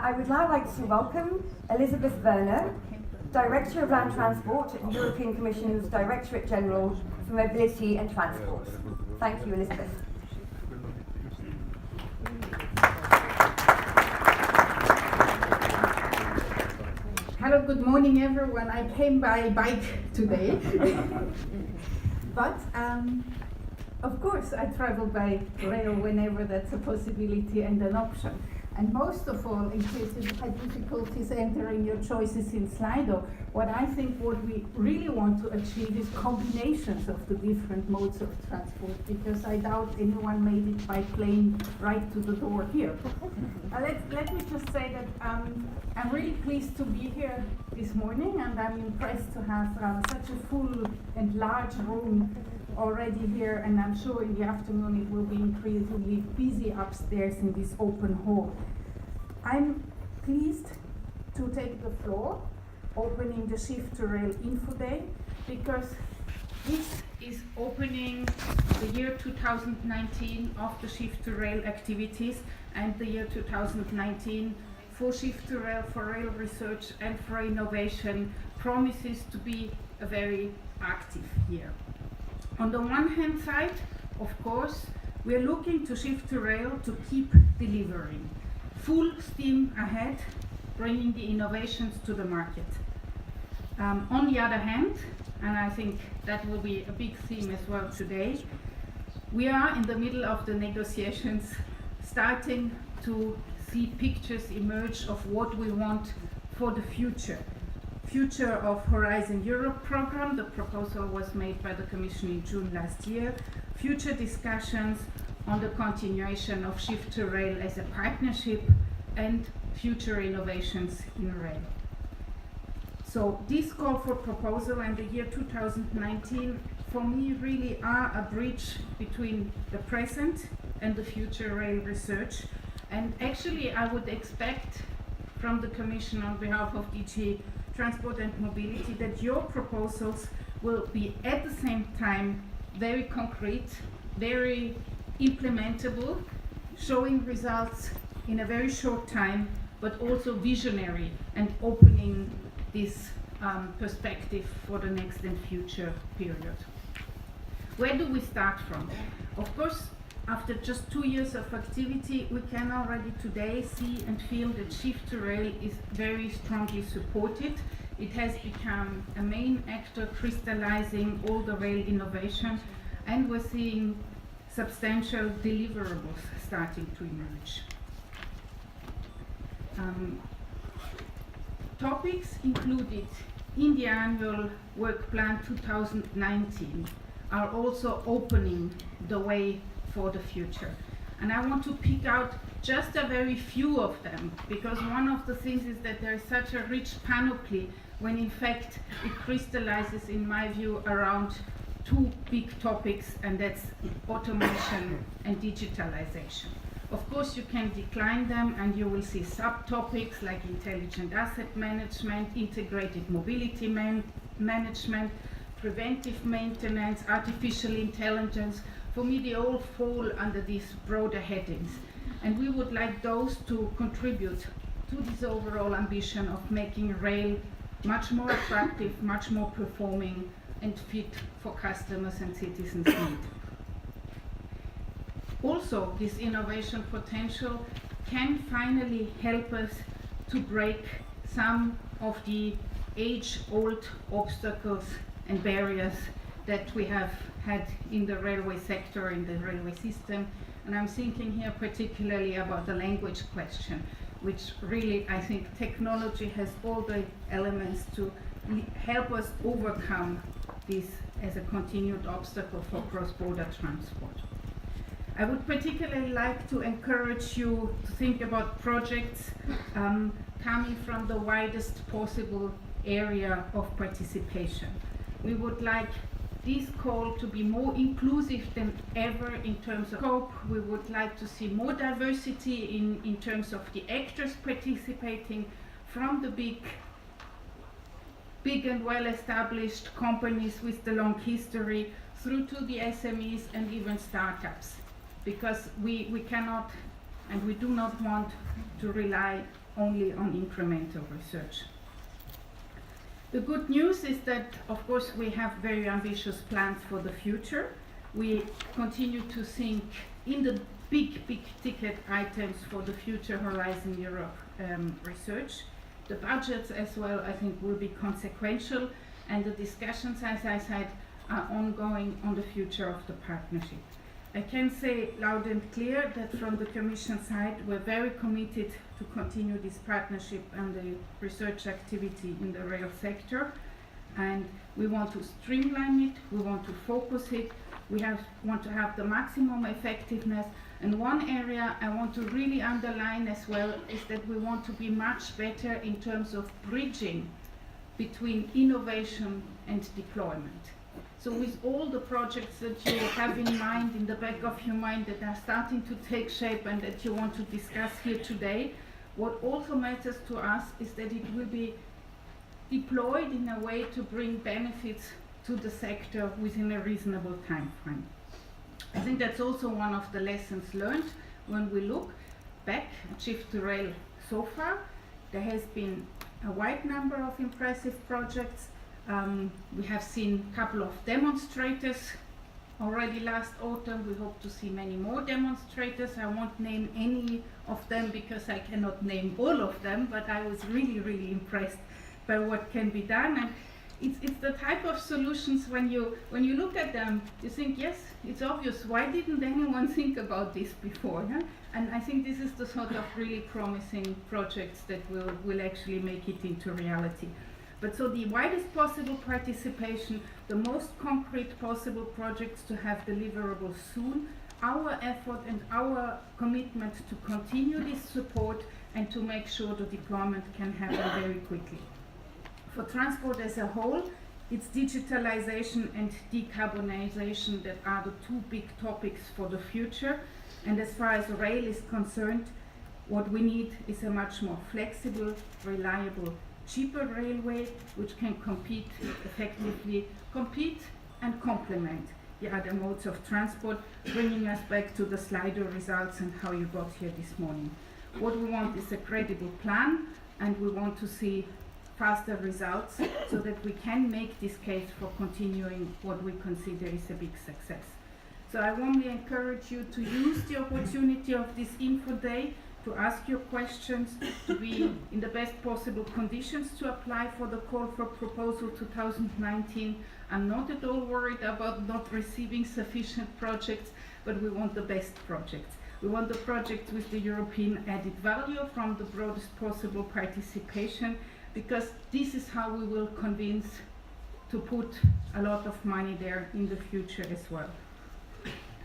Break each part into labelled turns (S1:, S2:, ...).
S1: I would now like to welcome Elizabeth Werner, Director of Land Transport at the European Commission's Directorate General for Mobility and Transport. Thank you, Elizabeth.
S2: Hello, good morning everyone. I came by bike today. But of course I travel by rail whenever that's a possibility and an option. And most of all, in case you had difficulties entering your choices in Slido, what we really want to achieve is combinations of the different modes of transport, because I doubt anyone made it by plane right to the door here. Let me just say that I'm really pleased to be here this morning, and I'm impressed to have such a full and large room already here, and I'm sure in the afternoon it will be increasingly busy upstairs in this open hall. I'm pleased to take the floor opening the Shift2Rail Info Day, because this is opening the year 2019 of the Shift2Rail activities, and the year 2019 for Shift2Rail, for rail research and for innovation promises to be a very active year. On the one hand side, of course, we are looking to Shift2Rail to keep delivering. Full steam ahead, bringing the innovations to the market. On the other hand, and I think that will be a big theme as well today, we are in the middle of the negotiations, starting to see pictures emerge of what we want for the future. Future of Horizon Europe program, the proposal was made by the Commission in June last year. Future discussions on the continuation of Shift2Rail as a partnership and future innovations in rail. So this call for proposal and the year 2019 for me really are a bridge between the present and the future rail research. And actually I would expect from the Commission on behalf of DG Transport and Mobility that your proposals will be at the same time very concrete, very implementable, showing results in a very short time, but also visionary and opening this perspective for the next and future period. Where do we start from? Of course, after just 2 years of activity, we can already today see and feel that Shift2Rail is very strongly supported. It has become a main actor crystallizing all the rail innovation, and we're seeing substantial deliverables starting to emerge. Topics included in the annual work plan 2019 are also opening the way for the future. And I want to pick out just a very few of them, because one of the things is that there is such a rich panoply when in fact it crystallizes, in my view, around two big topics, and that's automation and digitalization. Of course, you can decline them and you will see subtopics like intelligent asset management, integrated mobility management, preventive maintenance, artificial intelligence. For me, they all fall under these broader headings. And we would like those to contribute to this overall ambition of making rail much more attractive, much more performing, and fit for customers and citizens' need. Also, this innovation potential can finally help us to break some of the age-old obstacles and barriers that we have had in the railway sector, in the railway system. And I'm thinking here particularly about the language question, which really, I think, technology has all the elements to help us overcome this as a continued obstacle for cross-border transport. I would particularly like to encourage you to think about projects coming from the widest possible area of participation. We would like this call to be more inclusive than ever in terms of scope. We would like to see more diversity in terms of the actors participating, from the big and well-established companies with the long history through to the SMEs and even startups, because we cannot and we do not want to rely only on incremental research. The good news is that, of course, we have very ambitious plans for the future. We continue to think in the big ticket items for the future Horizon Europe research. The budgets as well, I think, will be consequential, and the discussions, as I said, are ongoing on the future of the partnership. I can say loud and clear that from the Commission side, we're very committed to continue this partnership and the research activity in the rail sector. And we want to streamline it, we want to focus it, want to have the maximum effectiveness. And one area I want to really underline as well is that we want to be much better in terms of bridging between innovation and deployment. So with all the projects that you have in mind, in the back of your mind, that are starting to take shape and that you want to discuss here today, what also matters to us is that it will be deployed in a way to bring benefits to the sector within a reasonable time frame. I think that's also one of the lessons learned when we look back at Shift2Rail so far. There has been a wide number of impressive projects. We have seen a couple of demonstrators already last autumn. We hope to see many more demonstrators. I won't name any of them because I cannot name all of them, but I was really impressed by what can be done. And it's the type of solutions when you look at them, you think, yes, it's obvious. Why didn't anyone think about this before? Huh? And I think this is the sort of really promising projects that will actually make it into reality. But so the widest possible participation, the most concrete possible projects to have deliverables soon, our effort and our commitment to continue this support and to make sure the deployment can happen very quickly. For transport as a whole, it's digitalization and decarbonization that are the two big topics for the future. And as far as rail is concerned, what we need is a much more flexible, reliable, cheaper railway which can compete effectively, and complement the other modes of transport, bringing us back to the Slido results and how you got here this morning. What we want is a credible plan, and we want to see faster results so that we can make this case for continuing what we consider is a big success. So I warmly encourage you to use the opportunity of this Info Day to ask your questions, to be in the best possible conditions to apply for the call for proposal 2019. I'm not at all worried about not receiving sufficient projects, but we want the best projects. We want the projects with the European added value from the broadest possible participation, because this is how we will convince to put a lot of money there in the future as well.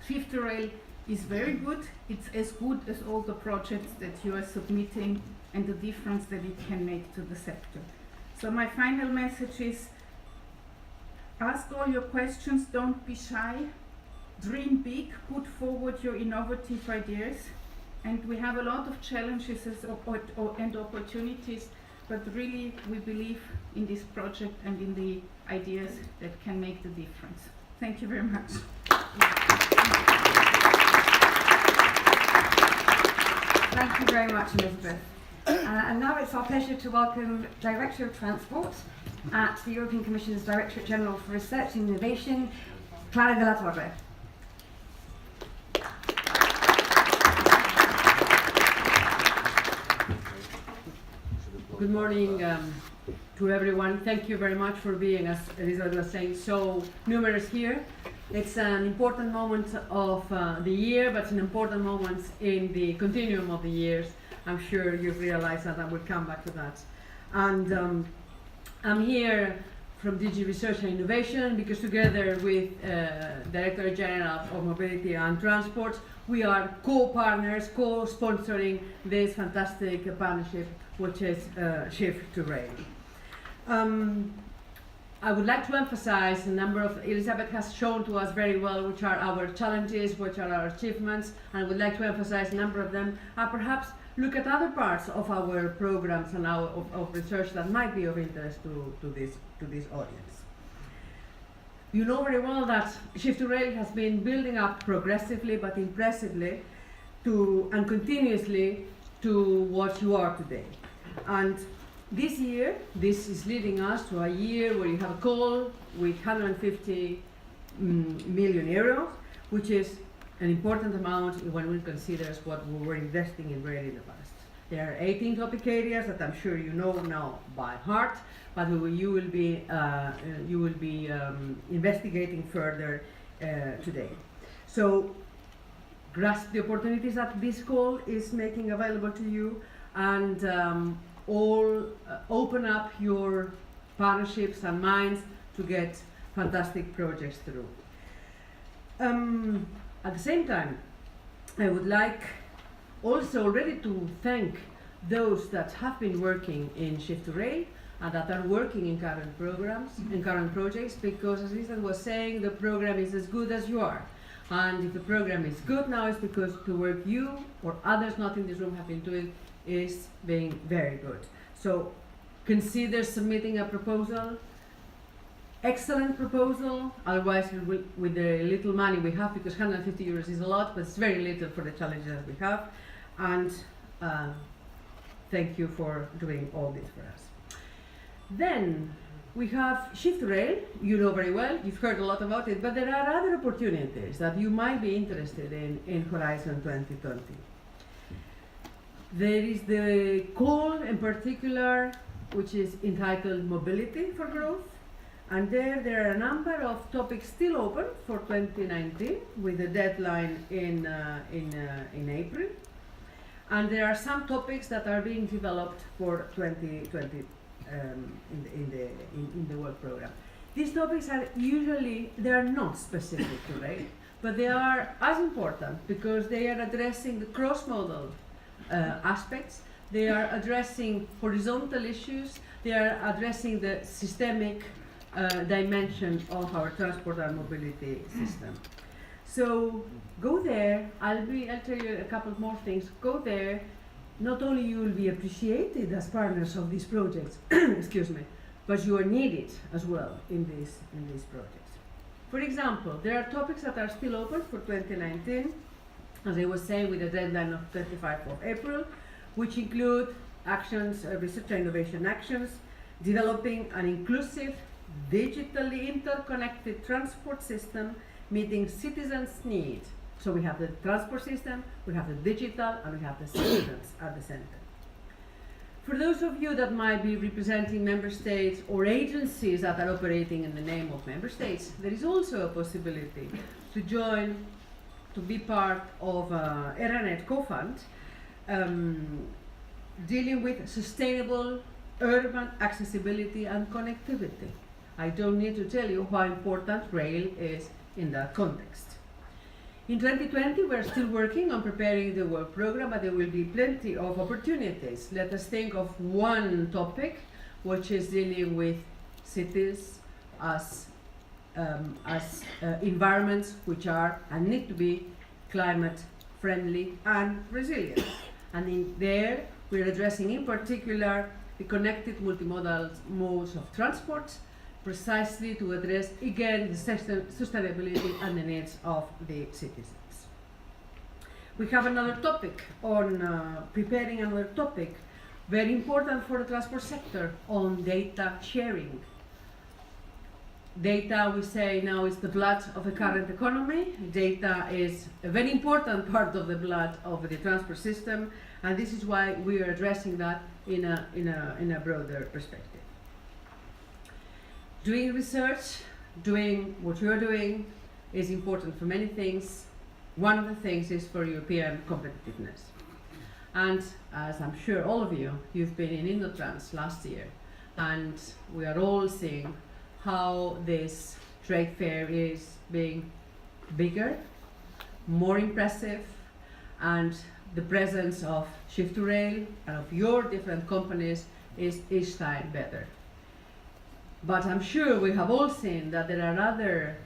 S2: Shift2Rail is very good. It's as good as all the projects that you are submitting and the difference that it can make to the sector. So my final message is, ask all your questions, don't be shy, dream big, put forward your innovative ideas, and we have a lot of challenges and opportunities, but really we believe in this project and in the ideas that can make the difference. Thank you very much.
S1: Thank you very much, Elizabeth. And now it's our pleasure to welcome Director of Transport at the European Commission's Directorate General for Research and Innovation, Clara de la Torre.
S3: Good morning to everyone. Thank you very much for being, as Elizabeth was saying, so numerous here. It's an important moment of the year, but it's an important moment in the continuum of the years. I'm sure you've realized that. I will come back to that. And I'm here from DG Research and Innovation because together with Director General of Mobility and Transport, we are co-partners, co-sponsoring this fantastic partnership, which is Shift2Rail. I would like to emphasize a number of, Elizabeth has shown to us very well which are our challenges, which are our achievements, and I would like to emphasize a number of them, and perhaps look at other parts of our programs and of research that might be of interest to this audience. You know very well that Shift2Rail has been building up progressively but impressively and continuously to what you are today. And this year, this is leading us to a year where you have a call with 150 million euros, which is an important amount when we consider what we were investing in rail in the past. There are 18 topic areas that I'm sure you know now by heart, but you will be investigating further today. So grasp the opportunities that this call is making available to you, and open up your partnerships and minds to get fantastic projects through. At the same time, I would like also already to thank those that have been working in Shift2Rail and that are working in current programs, in current projects, because as Lisa was saying, the program is as good as you are. And if the program is good now, it's because the work you or others not in this room have been doing is being very good. So consider submitting a proposal. Excellent proposal, otherwise with the little money we have, because 150 euros is a lot, but it's very little for the challenges that we have. And thank you for doing all this for us. Then we have Shift2Rail, you know very well, you've heard a lot about it, but there are other opportunities that you might be interested in Horizon 2020. There is the call in particular, which is entitled Mobility for Growth. And there are a number of topics still open for 2019 with a deadline in April. And there are some topics that are being developed for 2020 in the work program. These topics are they are not specific to rail, but they are as important because they are addressing the cross-modal aspects, they are addressing horizontal issues, they are addressing the systemic dimension of our transport and mobility system. So go there, I'll tell you a couple more things. Go there, not only you will be appreciated as partners of these projects, excuse me, but you are needed as well in these projects. For example, there are topics that are still open for 2019, as I was saying, with a deadline of 25th of April, which include actions, research and innovation actions, developing an inclusive, digitally interconnected transport system meeting citizens' needs. So we have the transport system, we have the digital, and we have the citizens at the center. For those of you that might be representing member states or agencies that are operating in the name of member states, there is also a possibility to join, to be part of ERANET co-fund dealing with sustainable urban accessibility and connectivity. I don't need to tell you how important rail is in that context. In 2020, we're still working on preparing the work program, but there will be plenty of opportunities. Let us think of one topic, which is dealing with cities as environments which are and need to be climate friendly and resilient. And in there, we're addressing in particular the connected multimodal modes of transport, precisely to address again the sustainability and the needs of the citizens. We have another topic on preparing another topic very important for the transport sector on data sharing. Data, we say now, is the blood of the current economy. Data is a very important part of the blood of the transport system, and this is why we are addressing that in a broader perspective. Doing research, doing what you're doing is important for many things. One of the things is for European competitiveness. And as I'm sure all of you've been in Indotrans last year, and we are all seeing how this trade fair is being bigger, more impressive, and the presence of Shift2Rail and of your different companies is each time better. But I'm sure we have all seen that there are other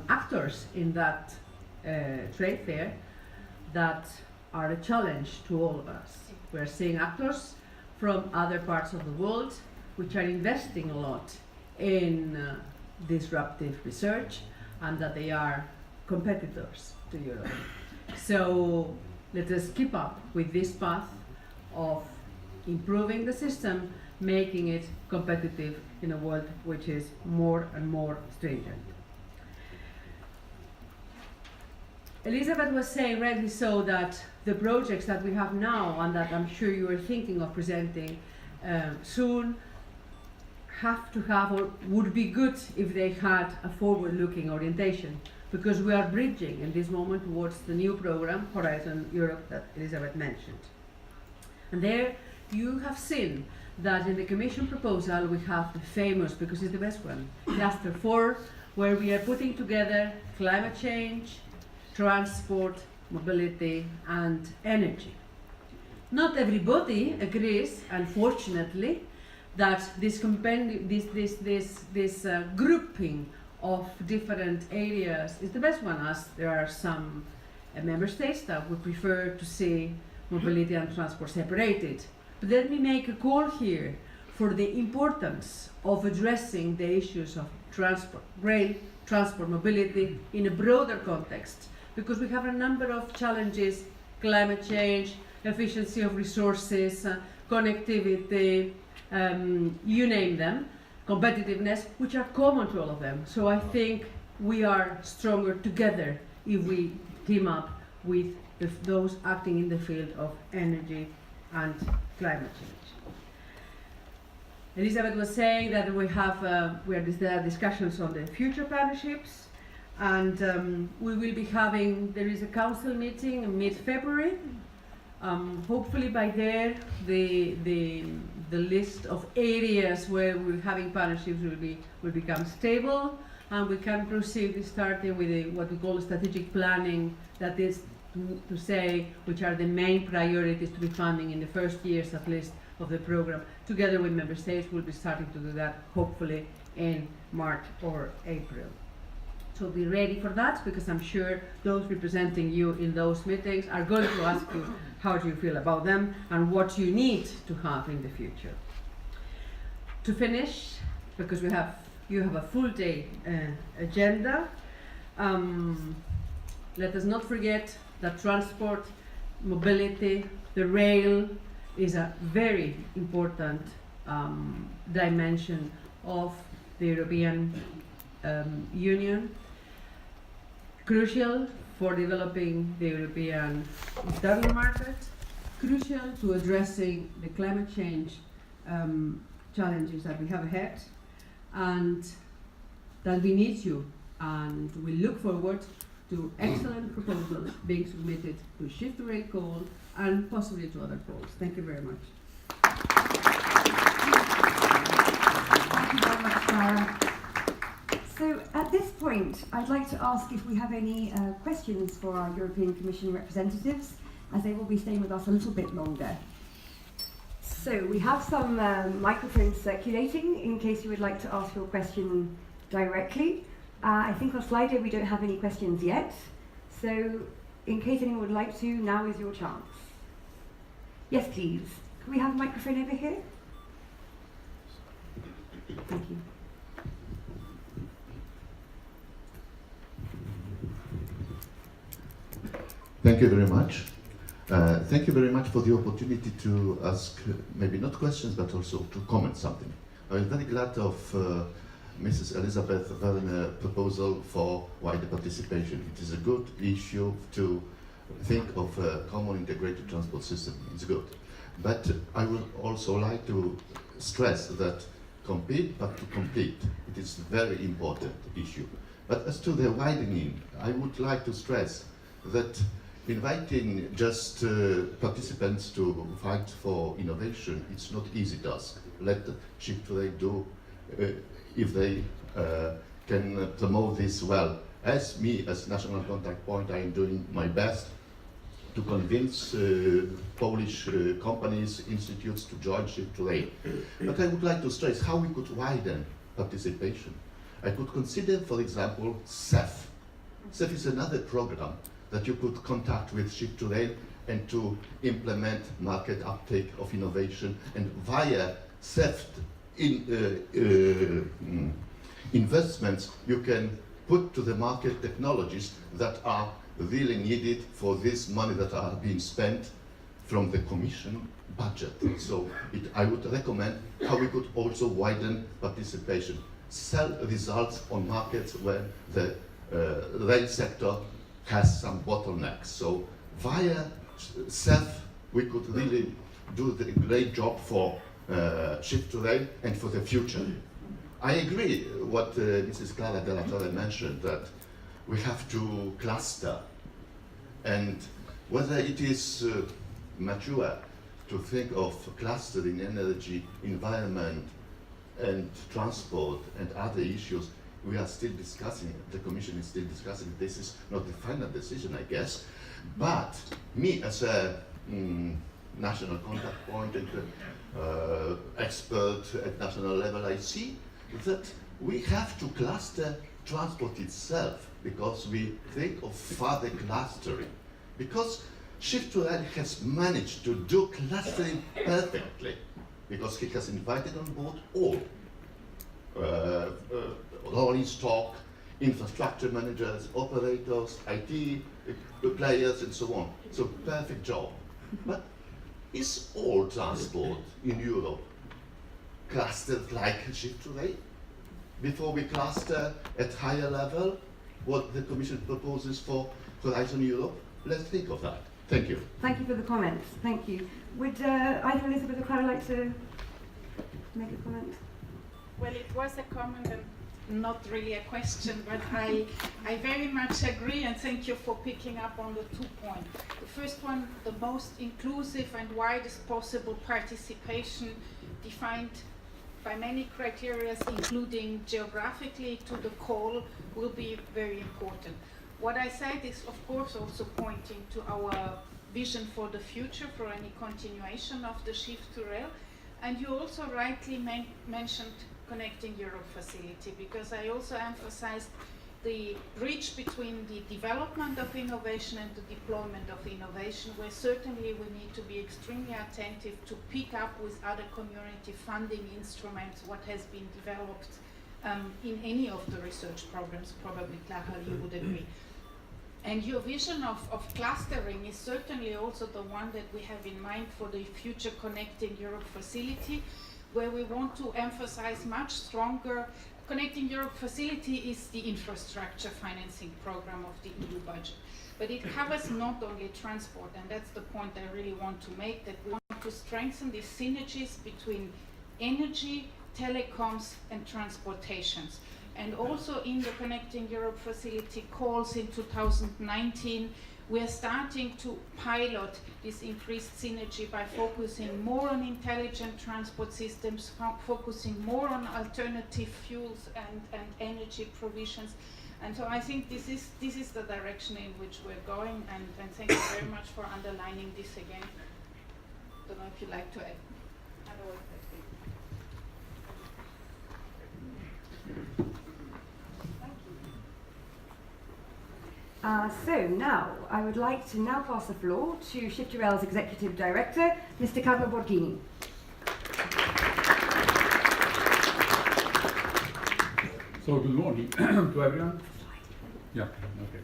S3: actors in that trade fair that are a challenge to all of us. We're seeing actors from other parts of the world which are investing a lot in disruptive research, and that they are competitors to Europe. So let us keep up with this path of improving the system, making it competitive in a world which is more and more stringent. Elizabeth was saying, rightly so, that the projects that we have now and that I'm sure you are thinking of presenting soon have to have, or would be good if they had, a forward-looking orientation, because we are bridging in this moment towards the new program, Horizon Europe, that Elizabeth mentioned. And there you have seen that in the Commission proposal we have the famous, because it's the best one, Cluster 4, where we are putting together climate change, transport, mobility and energy. Not everybody agrees, unfortunately, that this grouping of different areas is the best one, as there are some member states that would prefer to see mobility and transport separated. But let me make a call here for the importance of addressing the issues of transport, rail, transport, mobility in a broader context, because we have a number of challenges: climate change, efficiency of resources, connectivity, you name them, competitiveness, which are common to all of them. So I think we are stronger together if we team up with those acting in the field of energy and climate change. Elizabeth was saying that there are discussions on the future partnerships, and we will be having, there is a council meeting in mid-February. Hopefully by there the list of areas where we're having partnerships will become stable, and we can proceed starting with what we call strategic planning, that is to say which are the main priorities to be funding in the first years at least of the program. Together with member states, we'll be starting to do that hopefully in March or April. So be ready for that, because I'm sure those representing you in those meetings are going to ask you how do you feel about them and what you need to have in the future. To finish, because you have a full day agenda, let us not forget that transport, mobility, the rail is a very important dimension of the European Union, crucial for developing the European internal market, crucial to addressing the climate change challenges that we have ahead, and that we need you, and we look forward to excellent proposals being submitted to Shift2Rail call and possibly to other calls. Thank you very much.
S1: Thank you very much, Clara. So at this point, I'd like to ask if we have any questions for our European Commission representatives, as they will be staying with us a little bit longer. So we have some microphones circulating in case you would like to ask your question directly. I think on Slido we don't have any questions yet, so in case anyone would like to, now is your chance. Yes, please. Can we have a microphone over here? Thank you.
S4: Thank you very much. Thank you very much for the opportunity to ask, maybe not questions, but also to comment something. I am very glad of Mrs. Elizabeth Werner's proposal for wider participation. It is a good issue to think of a common integrated transport system. It's good. But I would also like to stress that compete, but to complete. It is a very important issue. But as to the widening, I would like to stress that inviting just participants to fight for innovation, it's not easy task. Let Shift2Rail do if they can promote this well. As me, as national contact point, I am doing my best to convince Polish companies, institutes to join Shift2Rail. But I would like to stress how we could widen participation. I could consider, for example, CEF. CEF is another program that you could contact with Shift2Rail and to implement market uptake of innovation, and via CEF investments you can put to the market technologies that are really needed for this money that are being spent from the Commission budget. So I would recommend how we could also widen participation, sell results on markets where the rail sector has some bottlenecks. So via SEF, we could really do the great job for Shift2Rail and for the future. I agree what Mrs. Clara Della Torre mentioned, that we have to cluster, and whether it is mature to think of clustering energy, environment, and transport and other issues, we are still discussing, the Commission is still discussing. This is not the final decision, I guess. But me as a national contact point and expert at national level, I see that we have to cluster transport itself, because we think of further clustering. Because Shift2Rail has managed to do clustering perfectly, because he has invited on board all rolling stock, infrastructure managers, operators, IT players, and so on. So perfect job. But is all transport in Europe clustered like Shift2Rail? Before we cluster at higher level what the Commission proposes for Horizon Europe, let's think of that. Thank you.
S1: Thank you for the comments. Thank you. Would either Elizabeth or Clara like to make a comment?
S2: Well, it was a comment and not really a question, but I very much agree, and thank you for picking up on the 2 points. The first one, the most inclusive and widest possible participation defined by many criteria, including geographically to the call, will be very important. What I said is, of course, also pointing to our vision for the future, for any continuation of the Shift2Rail. And you also rightly mentioned Connecting Europe facility, because I also emphasized the bridge between the development of innovation and the deployment of innovation, where certainly we need to be extremely attentive to pick up with other community funding instruments what has been developed in any of the research programs. Probably, Clara, you would agree. And your vision of clustering is certainly also the one that we have in mind for the future Connecting Europe facility, where we want to emphasize much stronger. Connecting Europe facility is the infrastructure financing program of the EU budget. But it covers not only transport, and that's the point I really want to make, that we want to strengthen the synergies between energy, telecoms, and transportations. And also in the Connecting Europe facility calls in 2019, we are starting to pilot this increased synergy by focusing more on intelligent transport systems, focusing more on alternative fuels and energy provisions. And so I think this is the direction in which we're going, and thank you very much for underlining this again. I don't know if you'd like to add. Otherwise, I think.
S1: So now, I would like to now pass the floor to Shift2Rail's Executive Director, Mr. Carlo Borghini.
S5: So good morning to everyone. Yeah, okay.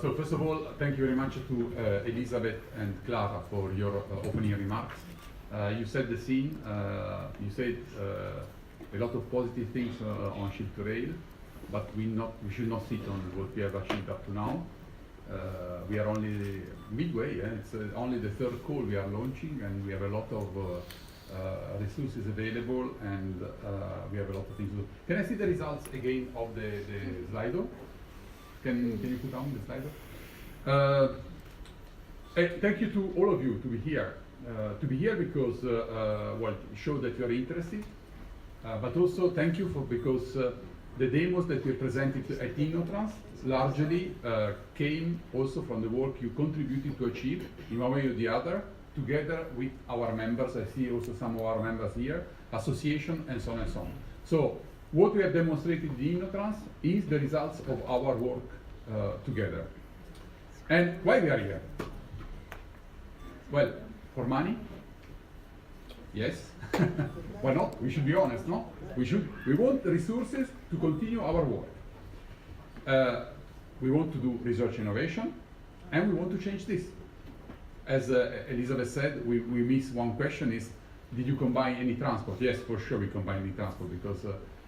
S5: So first of all, thank you very much to Elizabeth and Clara for your opening remarks. You set the scene, you said a lot of positive things on Shift2Rail, but we should not sit on what we have achieved up to now. We are only midway, it's only the third call we are launching, and we have a lot of resources available, and we have a lot of things to do. Can I see the results again of the Slido? Can you put on the Slido? Thank you to all of you to be here. Because, well, it shows that you are interested, but also thank you because the demos that we presented at InnoTrans largely came also from the work you contributed to achieve in one way or the other, together with our members. I see also some of our members here, association, and so on and so on. So what we have demonstrated in InnoTrans is the results of our work together. And why we are here? Well, for money? Yes. Why not? We should be honest, no? We want resources to continue our work. We want to do research innovation, and we want to change this. as Elizabeth said, we missed one question is, did you combine any transport? Yes, for sure we combine any transport because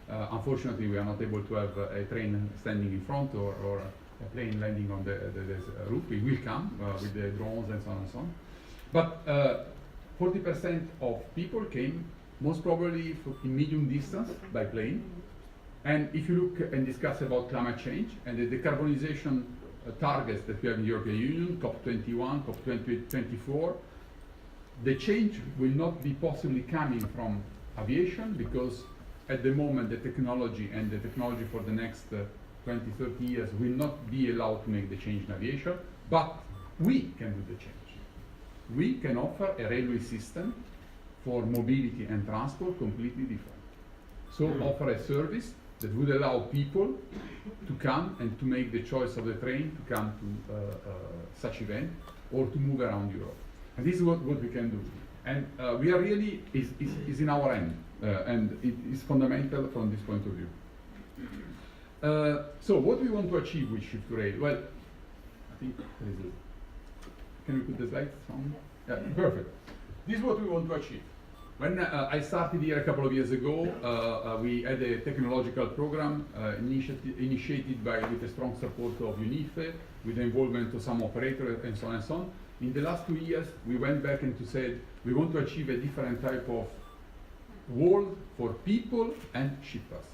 S5: unfortunately we are not able to have a train standing in front or a plane landing on the roof. We will come with the drones and so on and so on. But 40% of people came most probably in medium distance by plane. And if you look and discuss about climate change and the decarbonization targets that we have in the European Union, COP21, COP24, the change will not be possibly coming from aviation because at the moment the technology for the next 20, 30 years will not be allowed to make the change in aviation, but we can do the change. We can offer a railway system for mobility and transport completely different. So offer a service that would allow people to come and to make the choice of the train to come to such event or to move around Europe. And this is what we can do. And we are really, is in our end, and it is fundamental from this point of view. So what we want to achieve with Shift2Rail? Well, I think there is can we put the slides on? Yeah, perfect. This is what we want to achieve. When I started here a couple of years ago, we had a technological program initiated with the strong support of UNIFE, with the involvement of some operators and so on and so on. In the last 2 years, we went back and said, we want to achieve a different type of world for people and shippers.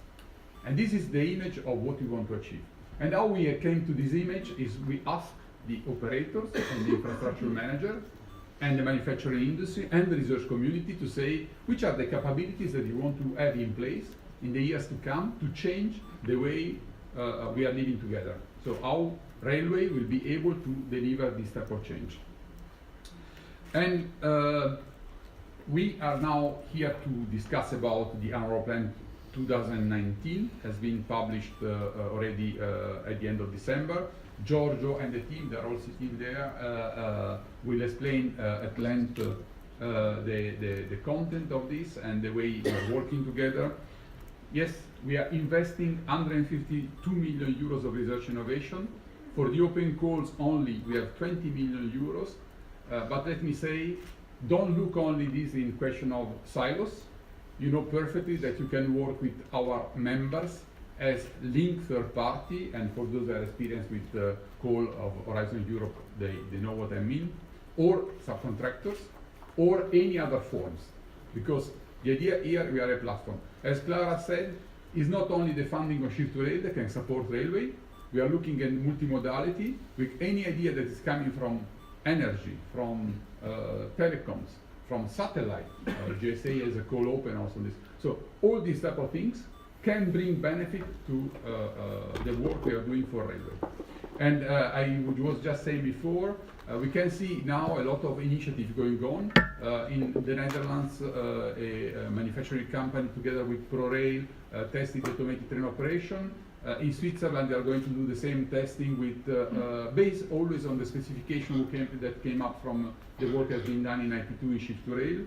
S5: And this is the image of what we want to achieve. And how we came to this image is we asked the operators and the infrastructure manager and the manufacturing industry and the research community to say which are the capabilities that you want to have in place in the years to come to change the way we are living together. So how railway will be able to deliver this type of change. And we are now here to discuss about the annual plan 2019 has been published already at the end of December. Giorgio and the team, they're all sitting there, will explain at length the content of this and the way we are working together. Yes, we are investing 152 million euros of research innovation. For the open calls only, we have 20 million euros. But let me say, don't look only this in question of silos. You know perfectly that you can work with our members as link third party, and for those that are experienced with the call of Horizon Europe, they know what I mean, or subcontractors, or any other forms. Because the idea here, we are a platform. As Clara said, it's not only the funding of Shift2Rail that can support railway, we are looking at multimodality with any idea that is coming from energy, from telecoms, from satellite. GSA has a call open also on this. So all these type of things can bring benefit to the work we are doing for railway. And I was just saying before, we can see now a lot of initiatives going on. In the Netherlands, a manufacturing company together with ProRail tested automated train operation. In Switzerland, they are going to do the same testing with based always on the specification that came up from the work that has been done in 92 in Shift2Rail.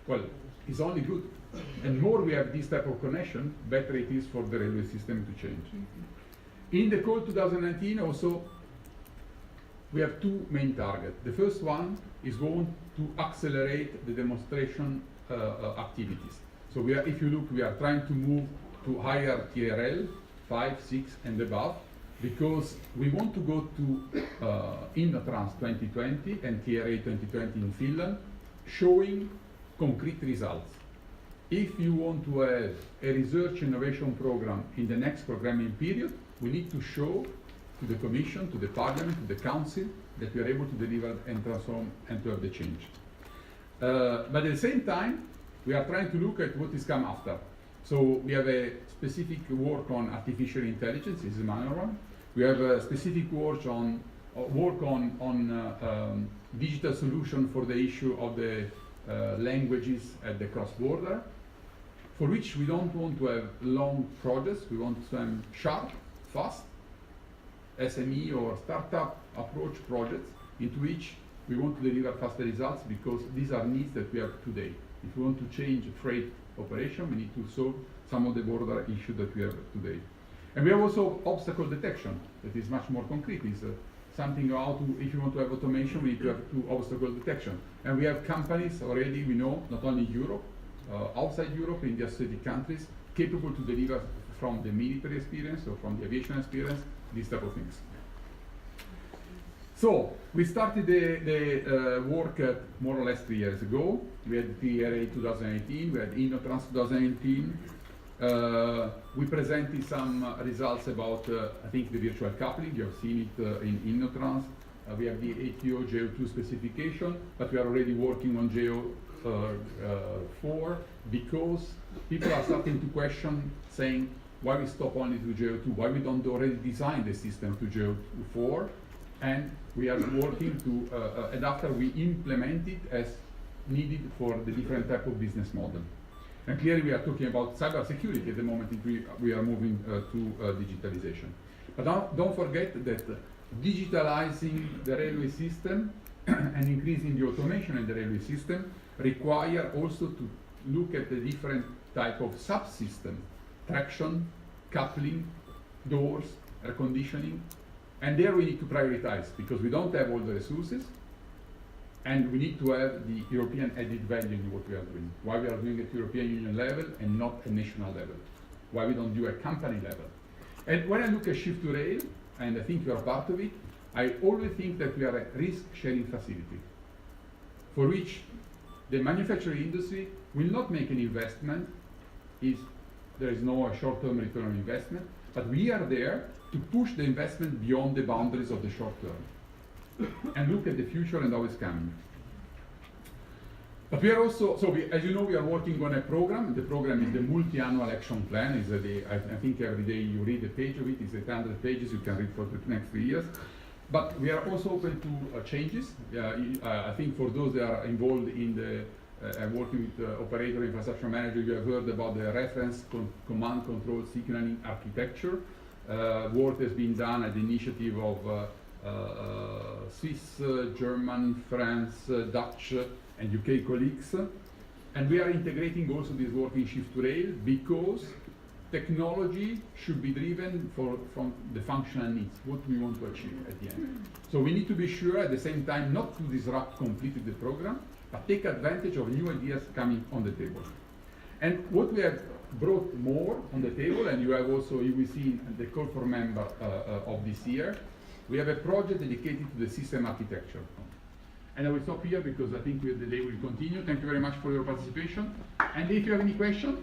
S5: Well, it's only good. And more we have this type of connection, better it is for the railway system to change. In the call 2019 also, we have two main targets. The first one is going to accelerate the demonstration activities. So we are, if you look, we are trying to move to higher TRL, 5, 6 and above, because we want to go to Innotrans 2020 and TRA 2020 in Finland, showing concrete results. If you want to have a research innovation program in the next programming period, we need to show to the Commission, to the Parliament, to the Council, that we are able to deliver and transform and to have the change. But at the same time, we are trying to look at what is come after. So we have a specific work on artificial intelligence, this is a minor one. We have a specific work on digital solution for the issue of the languages at the cross-border, for which we don't want to have long projects, we want some sharp, fast, SME or startup approach projects into which we want to deliver faster results because these are needs that we have today. If we want to change freight operation, we need to solve some of the border issues that we have today. And we have also obstacle detection that is much more concrete. Is something how to, if you want to have automation, we need to have to obstacle detection. And we have companies already, we know, not only Europe, outside Europe, in the associated countries, capable to deliver from the military experience or from the aviation experience, these type of things. So, we started the work more or less 3 years ago. We had TRA 2018, we had InnoTrans 2018. We presented some results about, I think, the virtual coupling. You have seen it in InnoTrans. We have the ATO Geo2 specification, but we are already working on Geo4 because people are starting to question, saying, why we stop only to Geo2? Why we don't already design the system to Geo4? And we are working to, and after we implement it as needed for the different type of business model. And clearly we are talking about cybersecurity at the moment we are moving to digitalization. But don't forget that digitalizing the railway system and increasing the automation in the railway system require also to look at the different type of subsystem, traction, coupling, doors, air conditioning, and there we need to prioritize because we don't have all the resources. And we need to have the European added value in what we are doing. Why we are doing it at European Union level and not a national level? Why we don't do a company level? And when I look at Shift2Rail, and I think you are part of it, I always think that we are a risk-sharing facility for which the manufacturing industry will not make an investment if there is no short-term return on investment, but we are there to push the investment beyond the boundaries of the short term and look at the future and how it's coming. But we are also, as you know, we are working on a program. The program is the multi-annual action plan. I think every day you read a page of it. It's 800 pages you can read for the next 3 years. But we are also open to changes. I think for those that are involved in the working with operator infrastructure manager, you have heard about the reference command control signaling architecture. Work has been done at the initiative of Swiss, German, France, Dutch, and UK colleagues. And we are integrating also this work in Shift2Rail because technology should be driven from the functional needs, what we want to achieve at the end. So we need to be sure at the same time not to disrupt completely the program, but take advantage of new ideas coming on the table. And what we have brought more on the table, and you will see the call for member of this year, we have a project dedicated to the system architecture. And I will stop here because I think the day will continue. Thank you very much for your participation. And if you have any questions,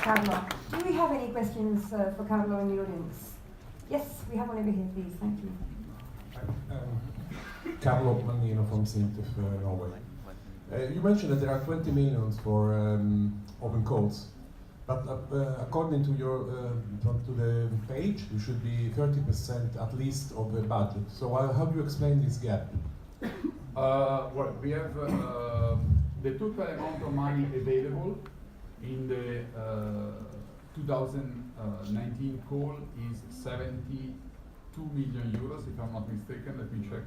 S1: Carlo. Do we have any questions for Carlo in the audience? Yes, we have one over here, please. Thank you.
S6: Carlo Mannino from Sintef, Norway. You mentioned that there are 20 million for open codes, but according to your to the page, you should be 30% at least of the budget. So how do you explain this gap?
S5: Well, we have the total amount of money available in the 2019 call is 72 million euros, if I'm not mistaken. Let me check.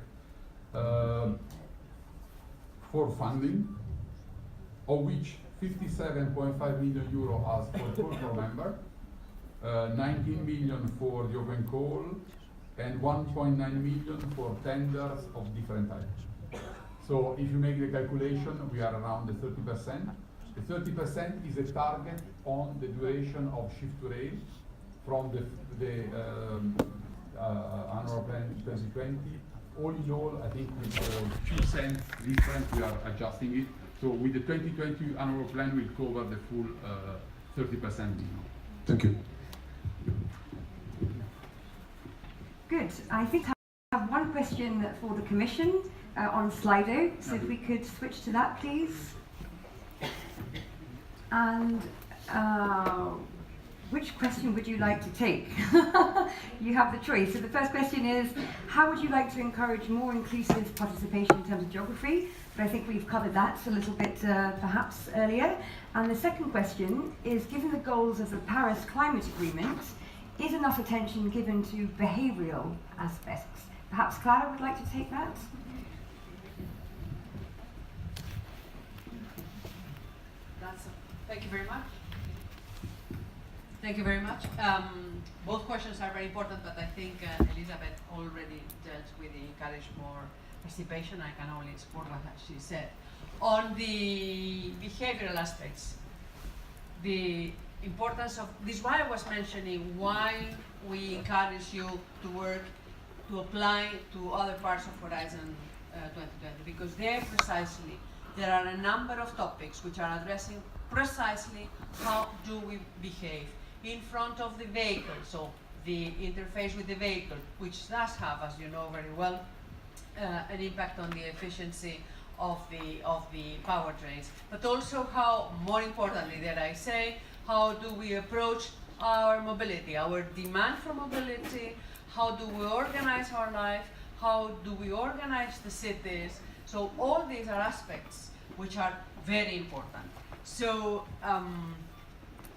S5: For funding, of which 57.5 million euro as for call for member, 19 million for the open call, and 1.9 million for tenders of different types. So if you make the calculation, we are around the 30%. The 30% is a target on the duration of Shift2Rail from the annual plan 2020. All in all, I think with 2 cents difference, we are adjusting it. So with the 2020 annual plan, we'll cover the full 30%.
S6: Thank you.
S1: Good. I think I have one question for the Commission on Slido. So if we could switch to that, please. And which question would you like to take? You have the choice. So the first question is, how would you like to encourage more inclusive participation in terms of geography? But I think we've covered that a little bit perhaps earlier. And the second question is, given the goals of the Paris Climate Agreement, is enough attention given to behavioural aspects? Perhaps Clara would like to take that?
S3: Thank you very much. Thank you very much. Both questions are very important, but I think Elizabeth already dealt with the encourage more participation. I can only support what she said. On the behavioral aspects, the importance of this is why I was mentioning why we encourage you to work, to apply to other parts of Horizon 2020, because there are a number of topics which are addressing precisely how do we behave in front of the vehicle, so the interface with the vehicle, which does have, as you know very well, an impact on the efficiency of the powertrains, but also how, more importantly, dare I say, how do we approach our mobility, our demand for mobility, how do we organize our life, how do we organize the cities. So all these are aspects which are very important. So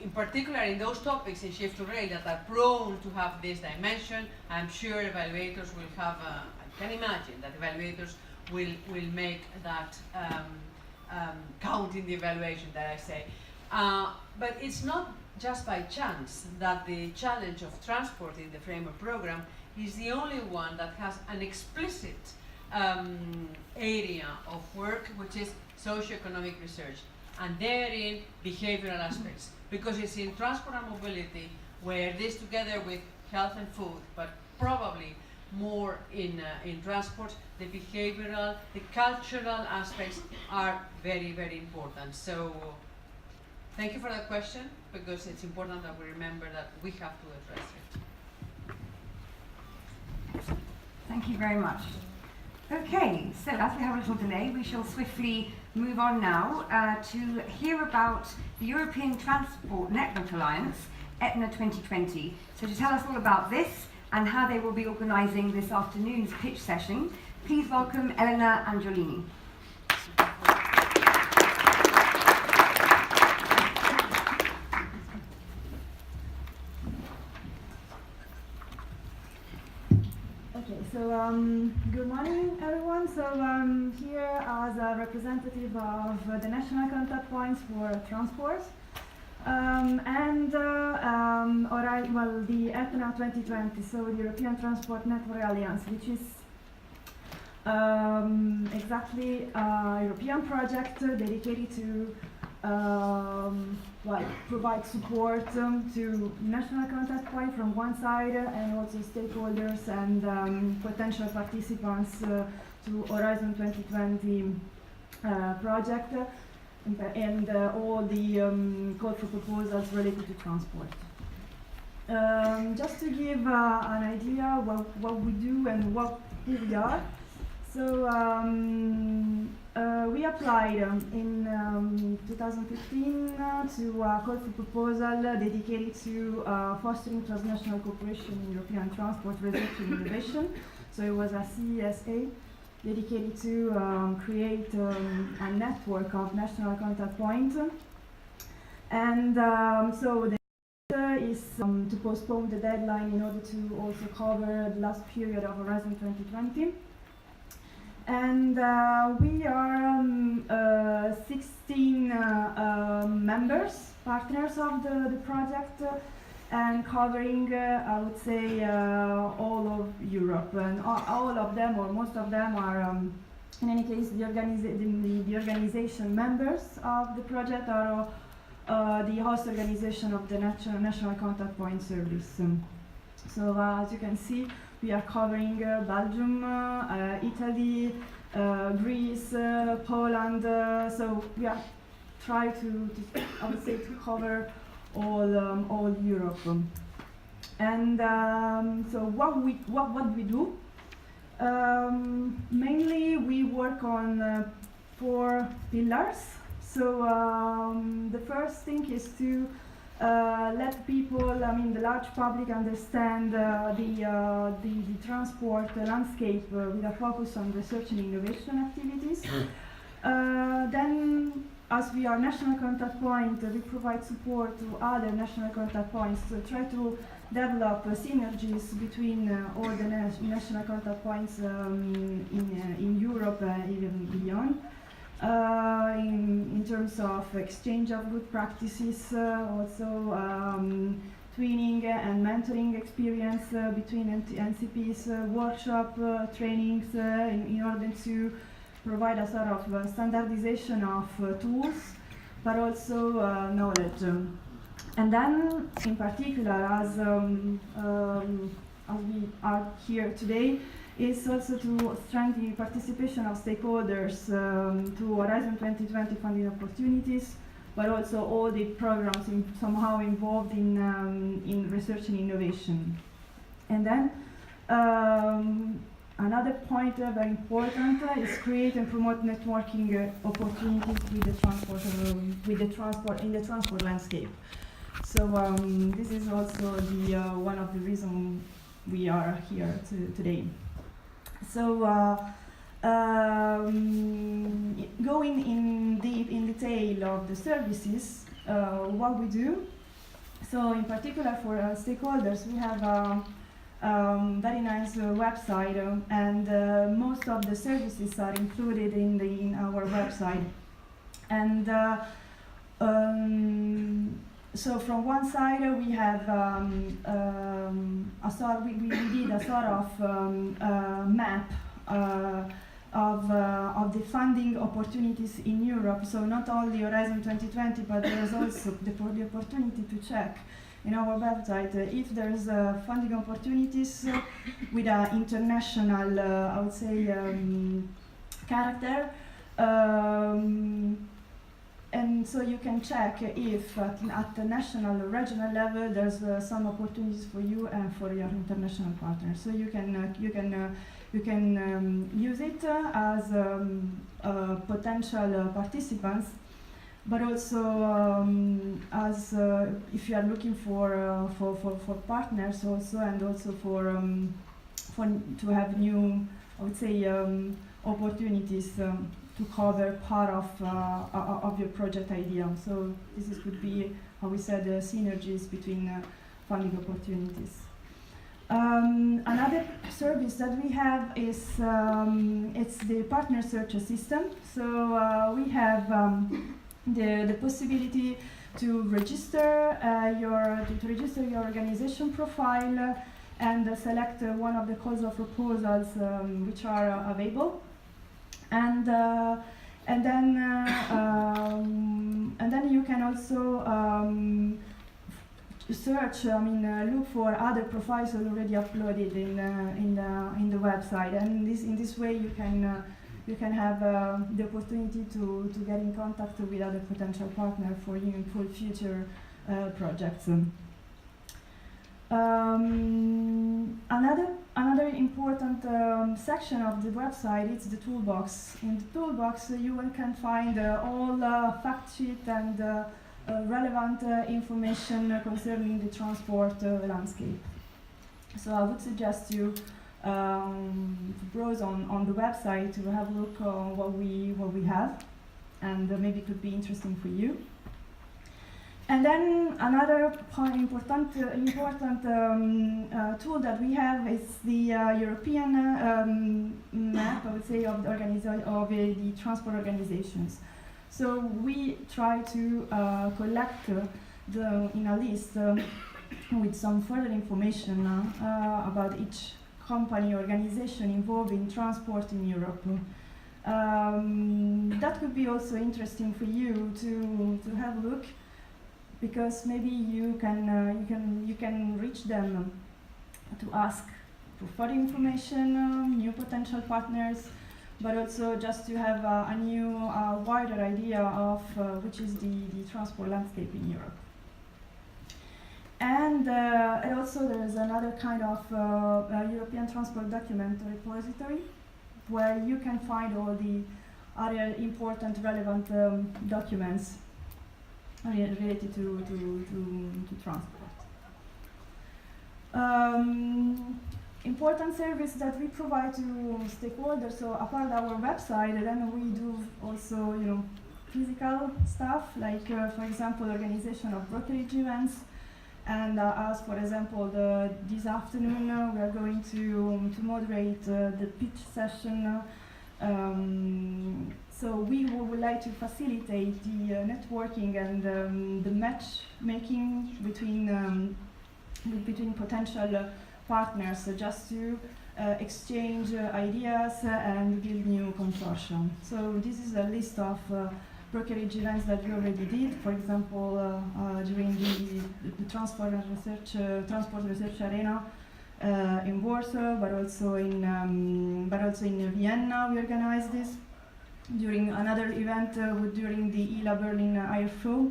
S3: in particular in those topics in Shift2Rail that are prone to have this dimension, I'm sure evaluators will have, I can imagine that evaluators will make that count in the evaluation that I say. But it's not just by chance that the challenge of transport in the framework program is the only one that has an explicit area of work, which is socioeconomic research, and therein behavioral aspects, because it's in transport and mobility where this, together with health and food, but probably more in transport, the behavioral, the cultural aspects are very, very important. So thank you for that question, because it's important that we remember that we have to address it.
S1: Thank you very much. Okay, so as we have a little delay, we shall swiftly move on now to hear about the European Transport Network Alliance, ETNA 2020. So to tell us all about this and how they will be organising this afternoon's pitch session, please welcome Elena Angiolini.
S7: So good morning, everyone. So I'm here as a representative of the national contact points for transport, the ETNA 2020, so the European Transport Network Alliance, which is exactly a European project dedicated to provide support to national contact point from one side, and also stakeholders and potential participants to Horizon 2020 project, and all the call for proposals related to transport. Just to give an idea what we do and who we are. So we applied in 2015 to a call for proposal dedicated to fostering transnational cooperation in European transport, research and innovation. So it was a CESA dedicated to create a network of national contact points. And so the idea is to postpone the deadline in order to also cover the last period of Horizon 2020. And we are 16 members, partners of the project, and covering, I would say, all of Europe. And all of them, or most of them, are, in any case, the organization members of the project are the host organization of the National Contact Point Service. So as you can see, we are covering Belgium, Italy, Greece, Poland. So we are trying to I would say, to cover all Europe. And so what we do? Mainly we work on 4 pillars. So the first thing is to let people, the large public, understand the transport landscape with a focus on research and innovation activities. Then, as we are national contact point, we provide support to other national contact points to try to develop synergies between all the national contact points in Europe and even beyond. In terms of exchange of good practices, also twinning and mentoring experience between NCP's workshop trainings in order to provide a sort of standardization of tools, but also knowledge. And then, in particular, as we are here today, is also to strengthen the participation of stakeholders to Horizon 2020 funding opportunities, but also all the programs somehow involved in research and innovation. And then another point very important is create and promote networking opportunities with the transport landscape. So this is also the one of the reasons we are here today. So going in detail of the services, what we do. So in particular for stakeholders, we have a very nice website, and most of the services are included in our website. And so from one side we have we did a sort of map of the funding opportunities in Europe. So not only Horizon 2020, but there's also the opportunity to check in our website if there's funding opportunities with an international, I would say, character. And so you can check if at the national or regional level there's some opportunities for you and for your international partners. So you can use it as potential participants, but also as if you are looking for partners also, and also for to have new, I would say, opportunities to cover part of your project idea. So this could be, how we said, synergies between funding opportunities. Another service that we have is it's the partner search system. So we have the possibility to register your organization profile and select one of the calls of proposals which are available. And then you can also search. Look for other profiles already uploaded in the website. And in this way you can have the opportunity to get in contact with other potential partners for future projects. Another important section of the website is the toolbox. In the toolbox you can find all fact sheet and relevant information concerning the transport landscape. So I would suggest you to browse on the website to have a look on what we have, and maybe it could be interesting for you. And then another important tool that we have is the European map, I would say, of the transport organizations. So we try to collect in a list with some further information about each company organization involved in transport in Europe. That could be also interesting for you to have a look, because maybe you can reach them to ask for further information, new potential partners, but also just to have a new, wider idea of which is the transport landscape in Europe. And also there is another kind of European transport document repository, where you can find all the other important, relevant documents related to transport. Important service that we provide to stakeholders. So apart our website, then we do also, physical stuff, like for example, organization of brokerage events. And as for example, this afternoon we are going to moderate the pitch session. So we would like to facilitate the networking and the matchmaking between between potential partners, just to exchange ideas and build new consortium. So this is a list of brokerage events that we already did. For example, during the transport research arena in Warsaw, but also in Vienna we organized this. During another event during the ILA Berlin Air Show.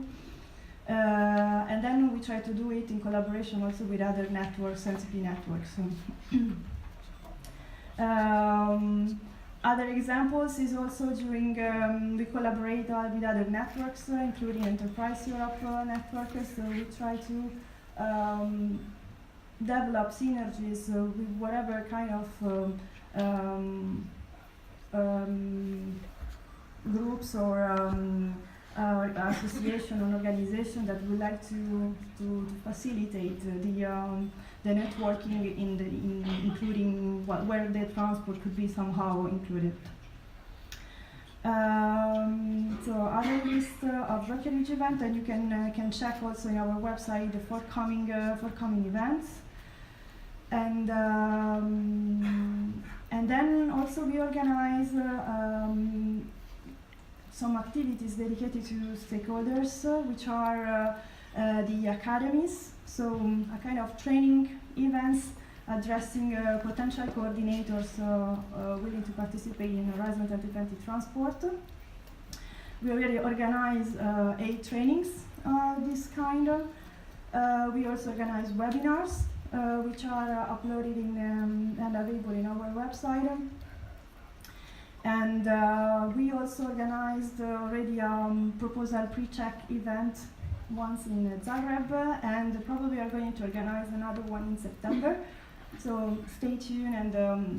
S7: And then we try to do it in collaboration also with other networks, NCP networks. Other examples is also during, we collaborate with other networks, including Enterprise Europe network, so we try to develop synergies with whatever kind of groups or association or organization that would like to facilitate the networking including where the transport could be somehow included. So other list of brokerage events, and you can check also in our website the forthcoming events. And then also we organize some activities dedicated to stakeholders, which are the academies, so a kind of training events addressing potential coordinators willing to participate in Horizon 2020 Transport. We already organize 8 trainings this kind. We also organize webinars, which are uploaded and available in our website. And we also organized already proposal pre-check event once in Zagreb, and probably are going to organize another one in September. So stay tuned and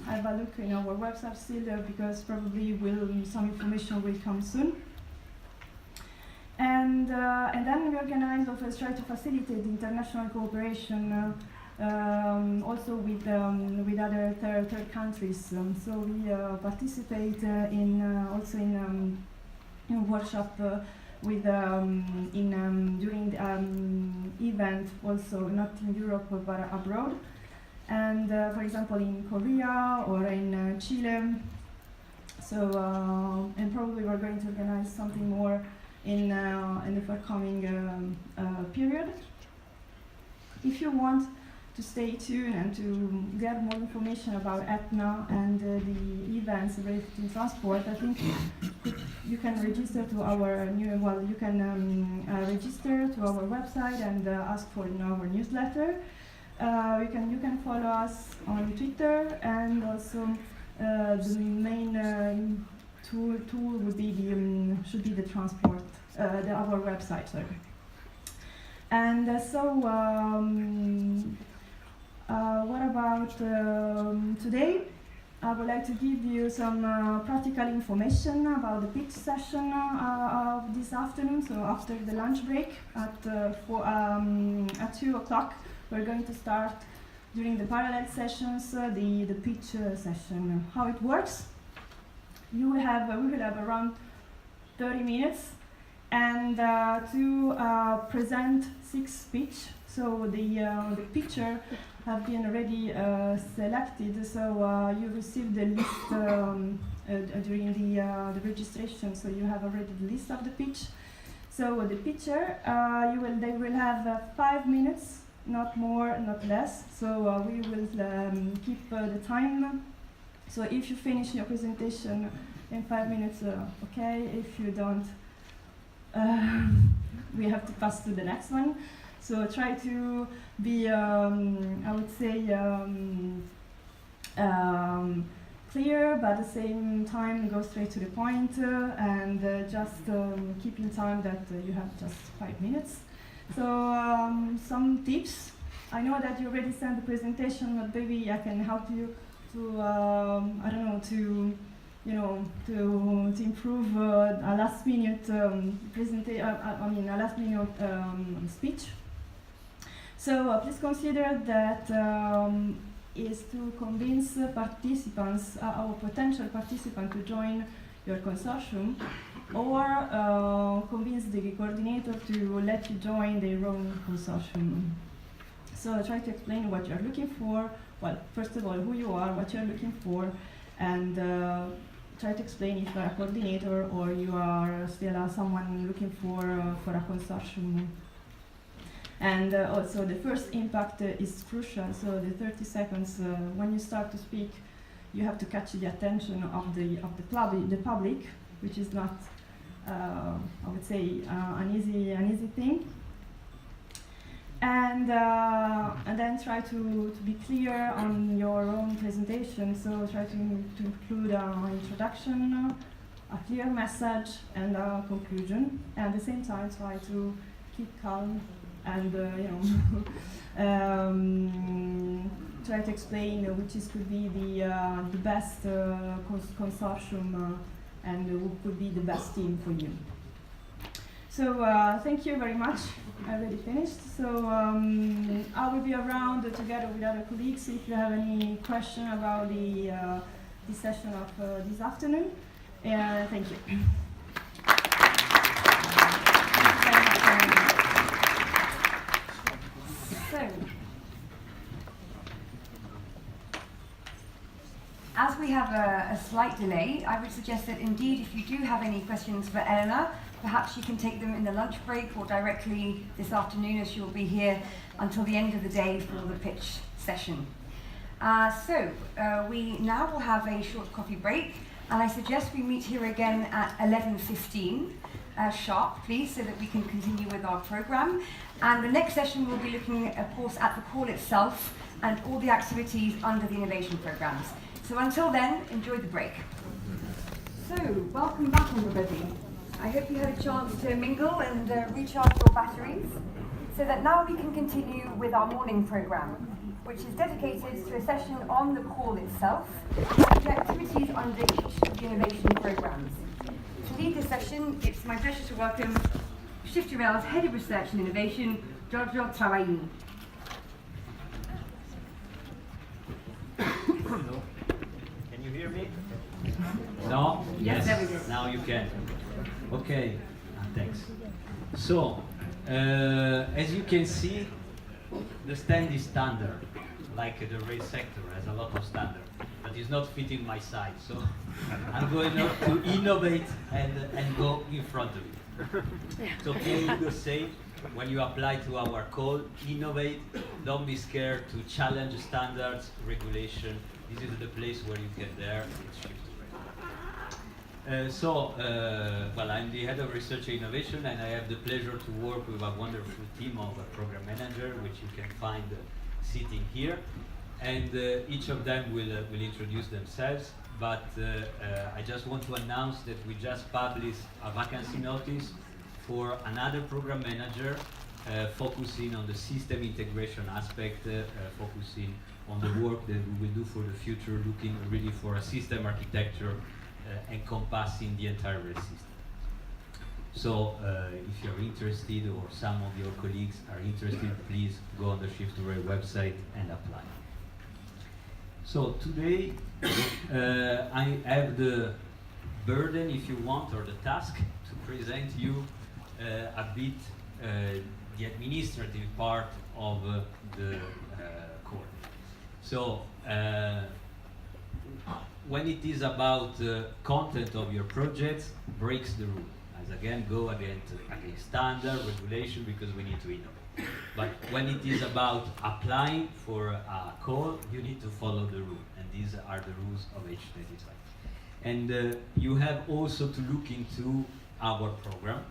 S7: have a look in our website still, because probably some information will come soon. And then we organize, also try to facilitate international cooperation also with other third countries. So we participate also in workshop with during the event, also not in Europe but abroad, and for example in Korea or in Chile. So and probably we're going to organize something more in the forthcoming period. If you want to stay tuned and to get more information about ETNA and the events related to transport, I think you can register to our you can register to our website and ask for our newsletter. You can follow us on Twitter, and also the main tool would be should be the transport our website. Sorry. And what about today? I would like to give you some practical information about the pitch session of this afternoon. So after the lunch break at 2 o'clock, we're going to start during the parallel sessions the pitch session. How it works? We will have around 30 minutes and to present 6 pitch. So the picture have been already selected, so you received the list during the registration, so you have already the list of the pitch. So the picture, they will have 5 minutes, not more, not less, so we will keep the time. So if you finish your presentation in 5 minutes, okay. If you don't, we have to pass to the next one. So try to be, I would say, clear, but at the same time go straight to the point, and just keep in time that you have just 5 minutes. So some tips. I know that you already sent the presentation, but maybe I can help you to, I don't know, to improve a last minute presentation. I mean, a last minute speech. So please consider that is to convince participants, our potential participant, to join your consortium, or convince the coordinator to let you join their own consortium. So try to explain what you're looking for. Well, first of all, who you are, what you're looking for, and try to explain if you're a coordinator or you are still someone looking for a consortium. And also the first impact is crucial. So the 30 seconds when you start to speak, you have to catch the attention of the public, which is not, I would say, an easy thing. And then try to be clear on your own presentation. So try to include an introduction, a clear message, and a conclusion. And at the same time, try to keep calm and try to explain which could be the best consortium and who could be the best team for you. So thank you very much. I already finished. So I will be around together with other colleagues if you have any question about the session of this afternoon. Thank you.
S1: So, as we have a slight delay, I would suggest that indeed if you do have any questions for Eleanor, perhaps you can take them in the lunch break or directly this afternoon, as she'll be here until the end of the day for the pitch session. We now will have a short coffee break, and I suggest we meet here again at 11:15 sharp, please, so that we can continue with our program. And the next session will be looking, of course, at the call itself and all the activities under the innovation programs. So until then, enjoy the break. So, welcome back, everybody. I hope you had a chance to mingle and recharge your batteries, so that now we can continue with our morning program, which is dedicated to a session on the call itself and the activities under each of the innovation programs. To lead this session, it's my pleasure to welcome Shift2Rail's Head of Research and Innovation, Giorgio Travaini.
S8: Can you hear me? No?
S1: Yes, there we go.
S8: Now you can. Okay, thanks. So, as you can see, the stand is standard, like the rail sector has a lot of standard, but it's not fitting my side, so I'm going to innovate and go in front of it. So please do the same when you apply to our call, innovate, don't be scared to challenge standards, regulation. This is the place where you get there. It's Shift2Rail. Well, I'm the head of research and innovation, and I have the pleasure to work with a wonderful team of program manager, which you can find sitting here. And each of them will introduce themselves. But I just want to announce that we just published a vacancy notice for another program manager focusing on the system integration aspect, focusing on the work that we will do for the future, looking really for a system architecture encompassing the entire rail system. So if you're interested or some of your colleagues are interested, please go on the Shift2Rail website and apply. So today I have the burden, if you want, or the task to present you a bit the administrative part of the course. So when it is about content of your projects, breaks the rule. As again, go against standard regulation because we need to innovate. But when it is about applying for a call, you need to follow the rule, and these are the rules of H25. And you have also to look into our program.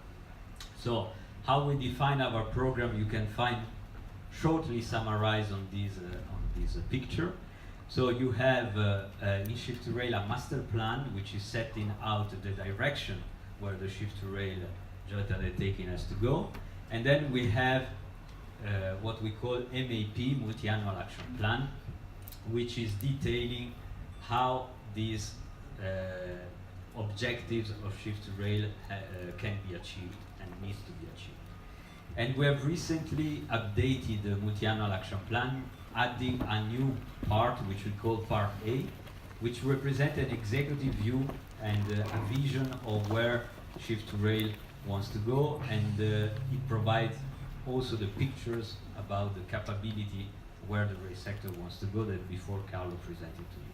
S8: So how we define our program, you can find shortly summarized on this picture. So you have in Shift2Rail a master plan, which is setting out the direction where the Shift2Rail Jota is taking us to go. And then we have what we call MAP, Multi-Annual Action Plan, which is detailing how these objectives of Shift2Rail can be achieved and needs to be achieved. And we have recently updated the Multi-Annual Action Plan, adding a new part, which we call Part A, which represents an executive view and a vision of where Shift2Rail wants to go, and it provides also the pictures about the capability where the rail sector wants to go that before Carlo presented to you.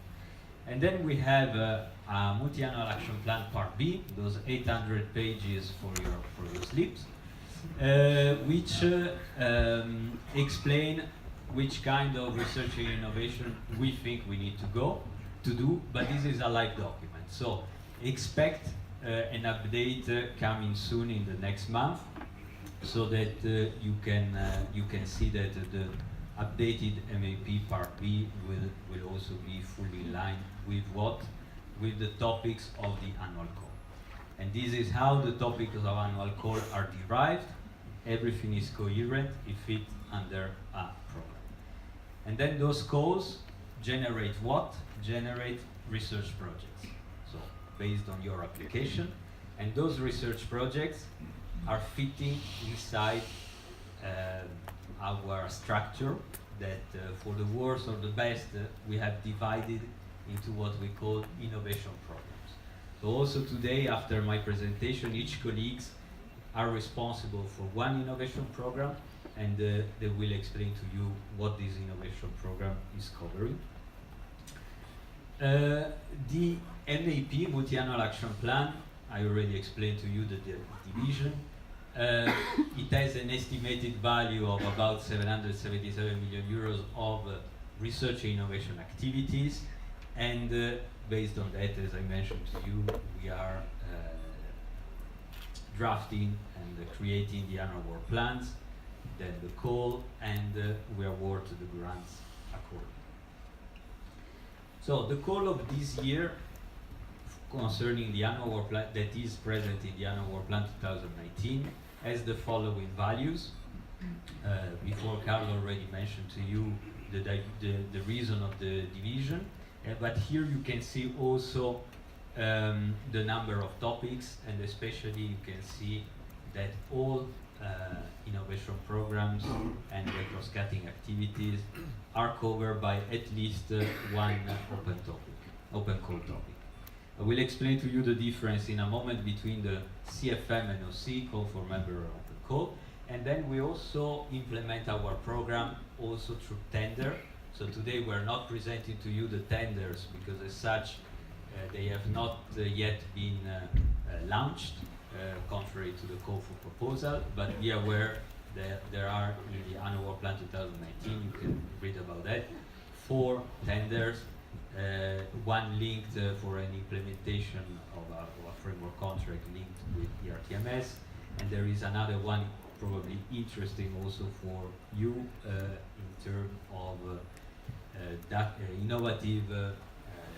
S8: And then we have a multi-annual action plan part B, those 800 pages for your slips, which explain which kind of research and innovation we think we need to do, but this is a live document. So expect an update coming soon in the next month, so that you can see that the updated MAP Part B will also be fully in line with the topics of the annual call. And this is how the topics of annual call are derived. Everything is coherent, it fits under a program. And then those calls generate what? Generate research projects. So based on your application, and those research projects are fitting inside our structure that for the worst or the best we have divided into what we call innovation programs. So also today, after my presentation, each colleagues are responsible for one innovation program, and they will explain to you what this innovation program is covering. The MAP, Multi-Annual Action Plan, I already explained to you the division. It has an estimated value of about 777 million euros of research and innovation activities, and based on that, as I mentioned to you, we are drafting and creating the annual work plans, then the call, and we award the grants accordingly. So the call of this year concerning the annual work plan that is present in the annual work plan 2019 has the following values. Before, Carlo already mentioned to you the reason of the division, but here you can see also the number of topics, and especially you can see that all innovation programs and the cross-cutting activities are covered by at least one open call topic. I will explain to you the difference in a moment between the CFM and OC, call for member or open call, and then we also implement our program also through tender. So today we're not presenting to you the tenders because as such they have not yet been launched, contrary to the call for proposal, but be aware that there are in the annual work plan 2019, you can read about that, 4 tenders, one linked for an implementation of a framework contract linked with ERTMS, and there is another one probably interesting also for you in terms of innovative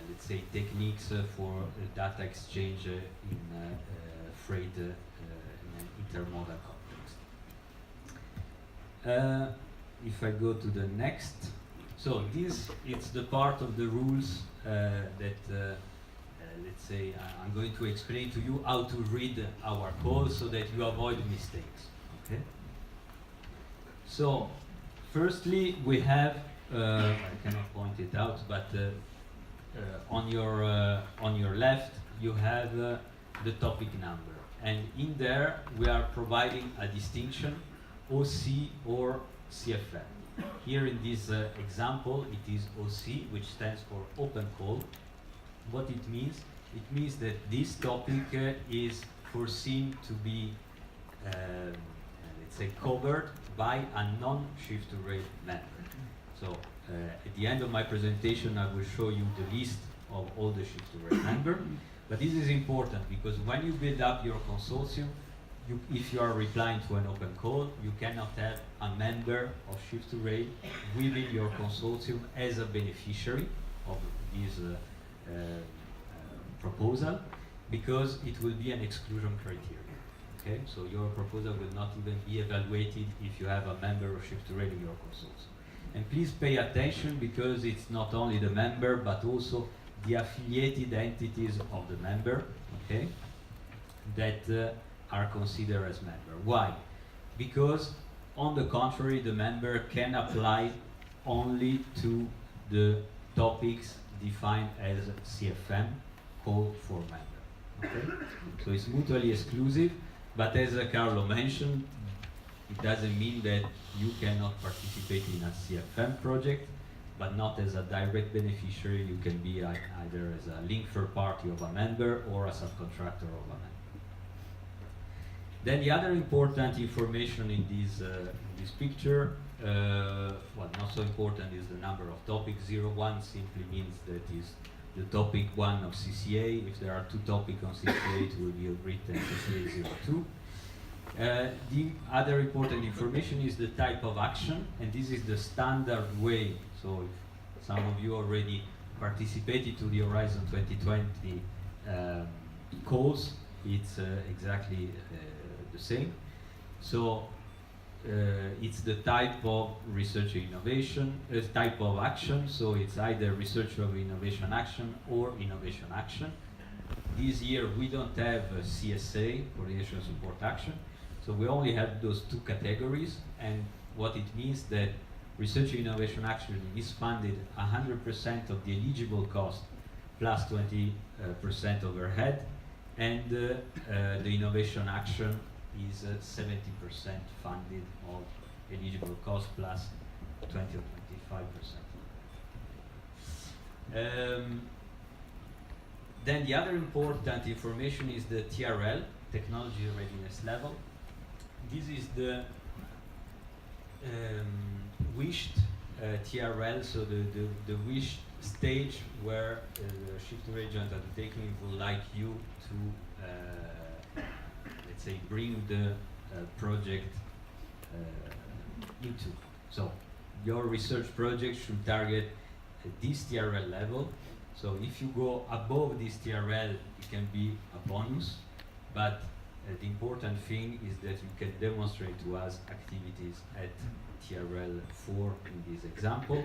S8: let's say techniques for data exchange in freight in an intermodal context. If I go to the next, so this it's the part of the rules that let's say I'm going to explain to you how to read our code so that you avoid mistakes. Okay. So firstly we have I cannot point it out, but on your left you have the topic number, and in there we are providing a distinction OC or CFM. Here in this example it is OC, which stands for open call. What it means? It means that this topic is foreseen to be let's say covered by a non-Shift2Rail member. So at the end of my presentation I will show you the list of all the Shift2Rail members, but this is important because when you build up your consortium, if you are replying to an open call, you cannot have a member of Shift2Rail within your consortium as a beneficiary of this proposal, because it will be an exclusion criteria. Okay, so your proposal will not even be evaluated if you have a member of Shift2Rail in your consortium. And please pay attention, because it's not only the member but also the affiliated entities of the member, okay, that are considered as member. Why? Because on the contrary, the member can apply only to the topics defined as CFM, call for member. Okay? So it's mutually exclusive, but as Carlo mentioned, It doesn't mean that you cannot participate in a CFM project, but not as a direct beneficiary. You can be either as a linked third party of a member or a subcontractor of a member. Then the other important information in this picture, well, not so important, is the number of topics. 01 simply means that is the topic 1 of CCA. If there are 2 topics on CCA, it will be written CCA 02. The other important information is the type of action, and this is the standard way. So if some of you already participated to the Horizon 2020 calls, it's exactly the same. So it's the type of research and innovation, type of action, so it's either research or innovation action or innovation action. This year we don't have a CSA, coordination support action, so we only have those 2 categories, and what it means that research and innovation action is funded 100% of the eligible cost plus 20% overhead, and the innovation action is 70% funded of eligible cost plus 20 or 25%. Then the other important information is the TRL, Technology Readiness Level. This is the wished TRL, so the wished stage where the Shift2Rail joint undertaking would like you to, let's say, bring the project into. So your research project should target this TRL level. So if you go above this TRL, it can be a bonus, but the important thing is that you can demonstrate to us activities at TRL 4 in this example.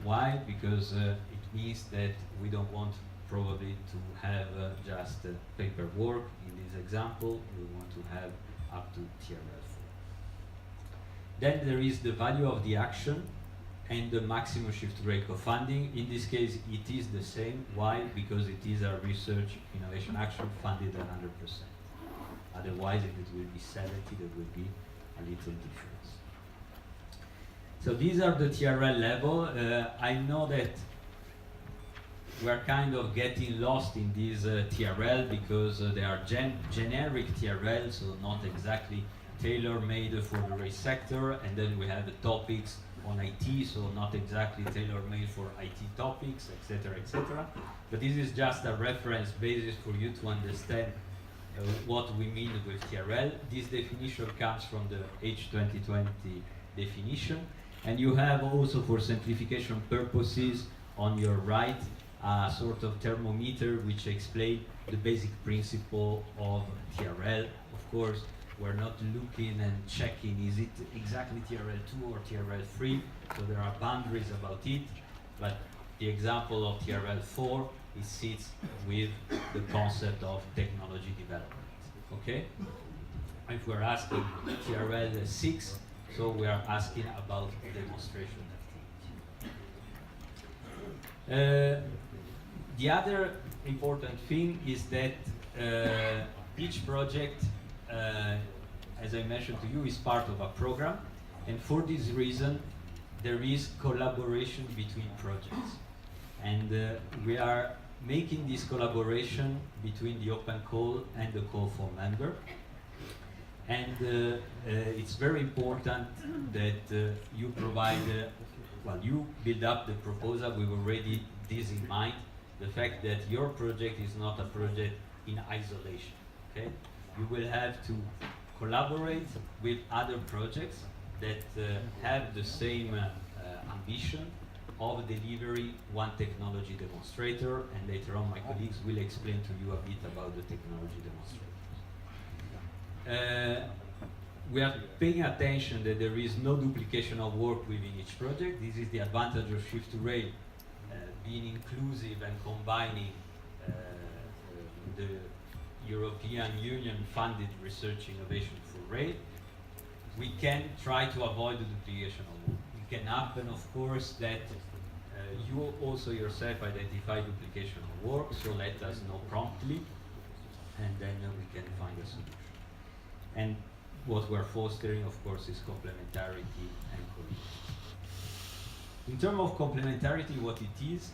S8: Why? Because it means that we don't want probably to have just paperwork in this example. We want to have up to TRL 4. Then there is the value of the action and the maximum Shift2Rail co-funding. In this case, it is the same. Why? Because it is a research innovation action funded 100%. Otherwise, if it will be 70, there will be a little difference. So these are the TRL level. I know that we're kind of getting lost in these TRL because they are generic TRL, so not exactly tailor-made for the race sector, and then we have the topics on IT, so not exactly tailor-made for IT topics, etc., etc. But this is just a reference basis for you to understand what we mean with TRL. This definition comes from the H2020 definition, and you have also, for simplification purposes, on your right, a sort of thermometer which explains the basic principle of TRL. Of course, we're not looking and checking is it exactly TRL2 or TRL3, so there are boundaries about it, but the example of TRL4, it sits with the concept of technology development, okay? If we're asking TRL6, so we are asking about demonstration activity. The other important thing is that each project, as I mentioned to you, is part of a program, and for this reason there is collaboration between projects, and we are making this collaboration between the open call and the call for member, and it's very important that you provide, well, you build up the proposal with already this in mind, the fact that your project is not a project in isolation, okay? You will have to collaborate with other projects that have the same ambition of delivery one technology demonstrator, and later on my colleagues will explain to you a bit about the technology demonstrators. We are paying attention that there is no duplication of work within each project. This is the advantage of Shift2Rail, being inclusive and combining the European Union funded research innovation for rail. We can try to avoid the duplication of work. It can happen, of course, that you also yourself identify duplication of work, so let us know promptly, and then we can find a solution. And what we're fostering, of course, is complementarity and coherence. In terms of complementarity, what it is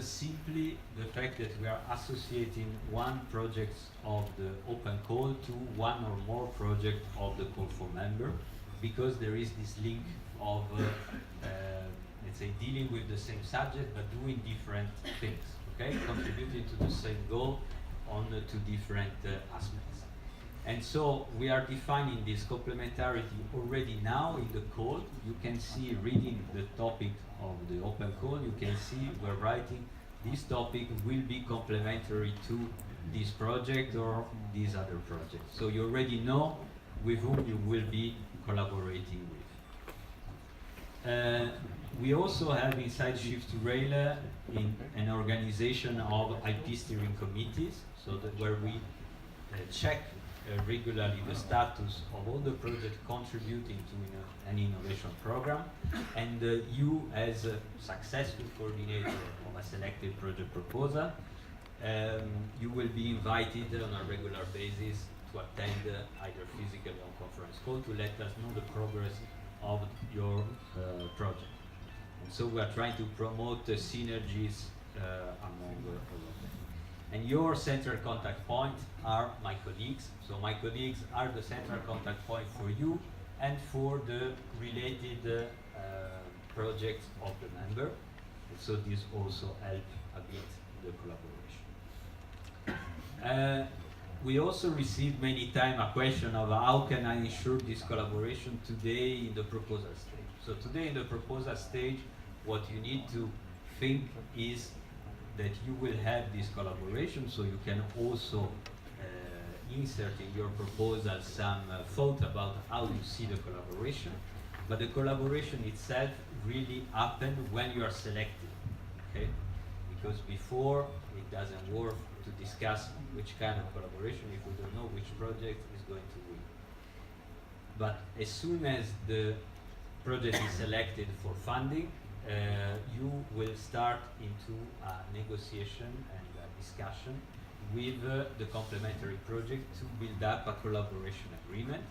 S8: simply the fact that we are associating one project of the open call to one or more projects of the call for member, because there is this link of, let's say, dealing with the same subject but doing different things, okay? Contributing to the same goal on two different aspects. And so we are defining this complementarity already now in the code. You can see, reading the topic of the open call, you can see we're writing this topic will be complementary to this project or this other project. So you already know with whom you will be collaborating with. We also have inside Shift2Rail in an organization of IP steering committees, so that where we check regularly the status of all the projects contributing to an innovation program, and you as a successful coordinator of a selected project proposal, you will be invited on a regular basis to attend either physically or conference call to let us know the progress of your project. And so we are trying to promote synergies among all of them. And your central contact point are my colleagues. So my colleagues are the central contact point for you and for the related projects of the member. And so this also helps a bit the collaboration. We also received many times a question of how can I ensure this collaboration today in the proposal stage. So today in the proposal stage, what you need to think is that you will have this collaboration, so you can also insert in your proposal some thought about how you see the collaboration. But the collaboration itself really happens when you are selected, okay? Because before it doesn't work to discuss which kind of collaboration if we don't know which project is going to win. But as soon as the project is selected for funding, you will start into a negotiation and a discussion with the complementary project to build up a collaboration agreement.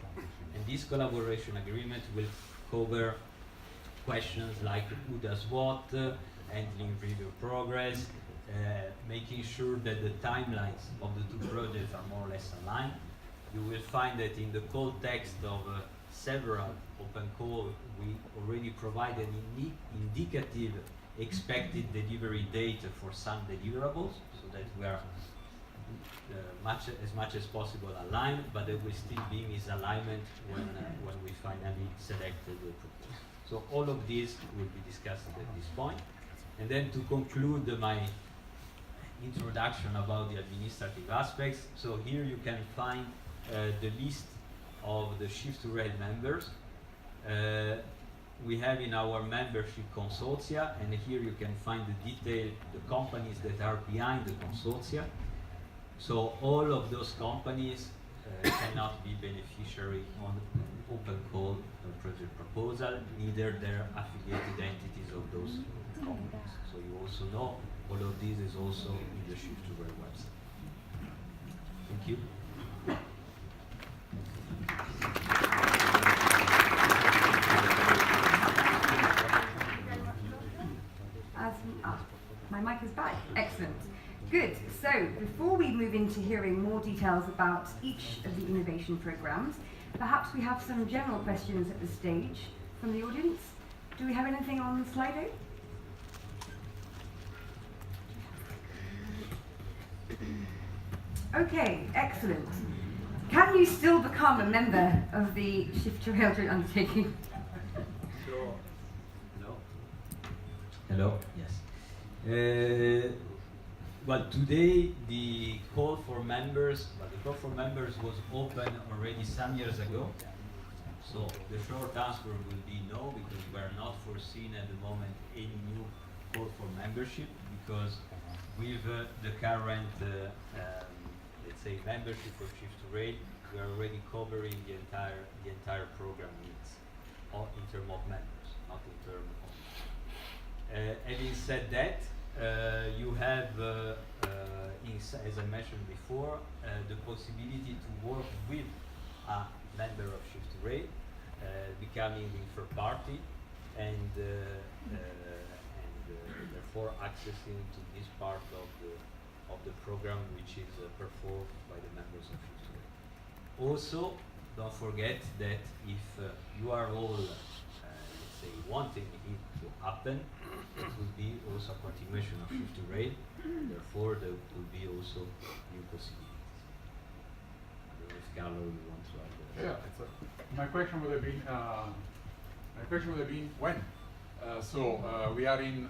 S8: And this collaboration agreement will cover questions like who does what, handling review progress, making sure that the timelines of the two projects are more or less aligned. You will find that in the call text of several open calls, we already provide an indicative expected delivery date for some deliverables, so that we are as much as possible aligned, but there will still be misalignment when we finally select the proposal. So all of this will be discussed at this point. And then to conclude my introduction about the administrative aspects, so here you can find the list of the Shift2Rail members. We have in our membership consortia, and here you can find the detail, the companies that are behind the consortia. So all of those companies cannot be beneficiary on open call project proposal, neither their affiliated entities of those companies. So you also know all of this is also in the Shift2Rail website. Thank you.
S1: My mic is back. Excellent. Good. So before we move into hearing more details about each of the innovation programs, perhaps we have some general questions at this stage from the audience. Do we have anything on Slido? Okay, excellent. Can you still become a member of the Shift2Rail joint undertaking?
S8: Sure. Hello? Yes. Well, today the call for members was open already some years ago. So the short answer will be no, because we are not foreseeing at the moment any new call for membership, because with the current, let's say, membership of Shift2Rail, we are already covering the entire program needs, in terms of members, not in terms of. Having said that, you have, as I mentioned before, the possibility to work with a member of Shift2Rail, becoming the third party, and therefore accessing to this part of the program which is performed by the members of Shift2Rail. Also, don't forget that if you are all, let's say, wanting it to happen, it will be also a continuation of Shift2Rail, and therefore there will be also new possibilities. I don't know if Carlo you want to add.
S5: My question would have been when. We are in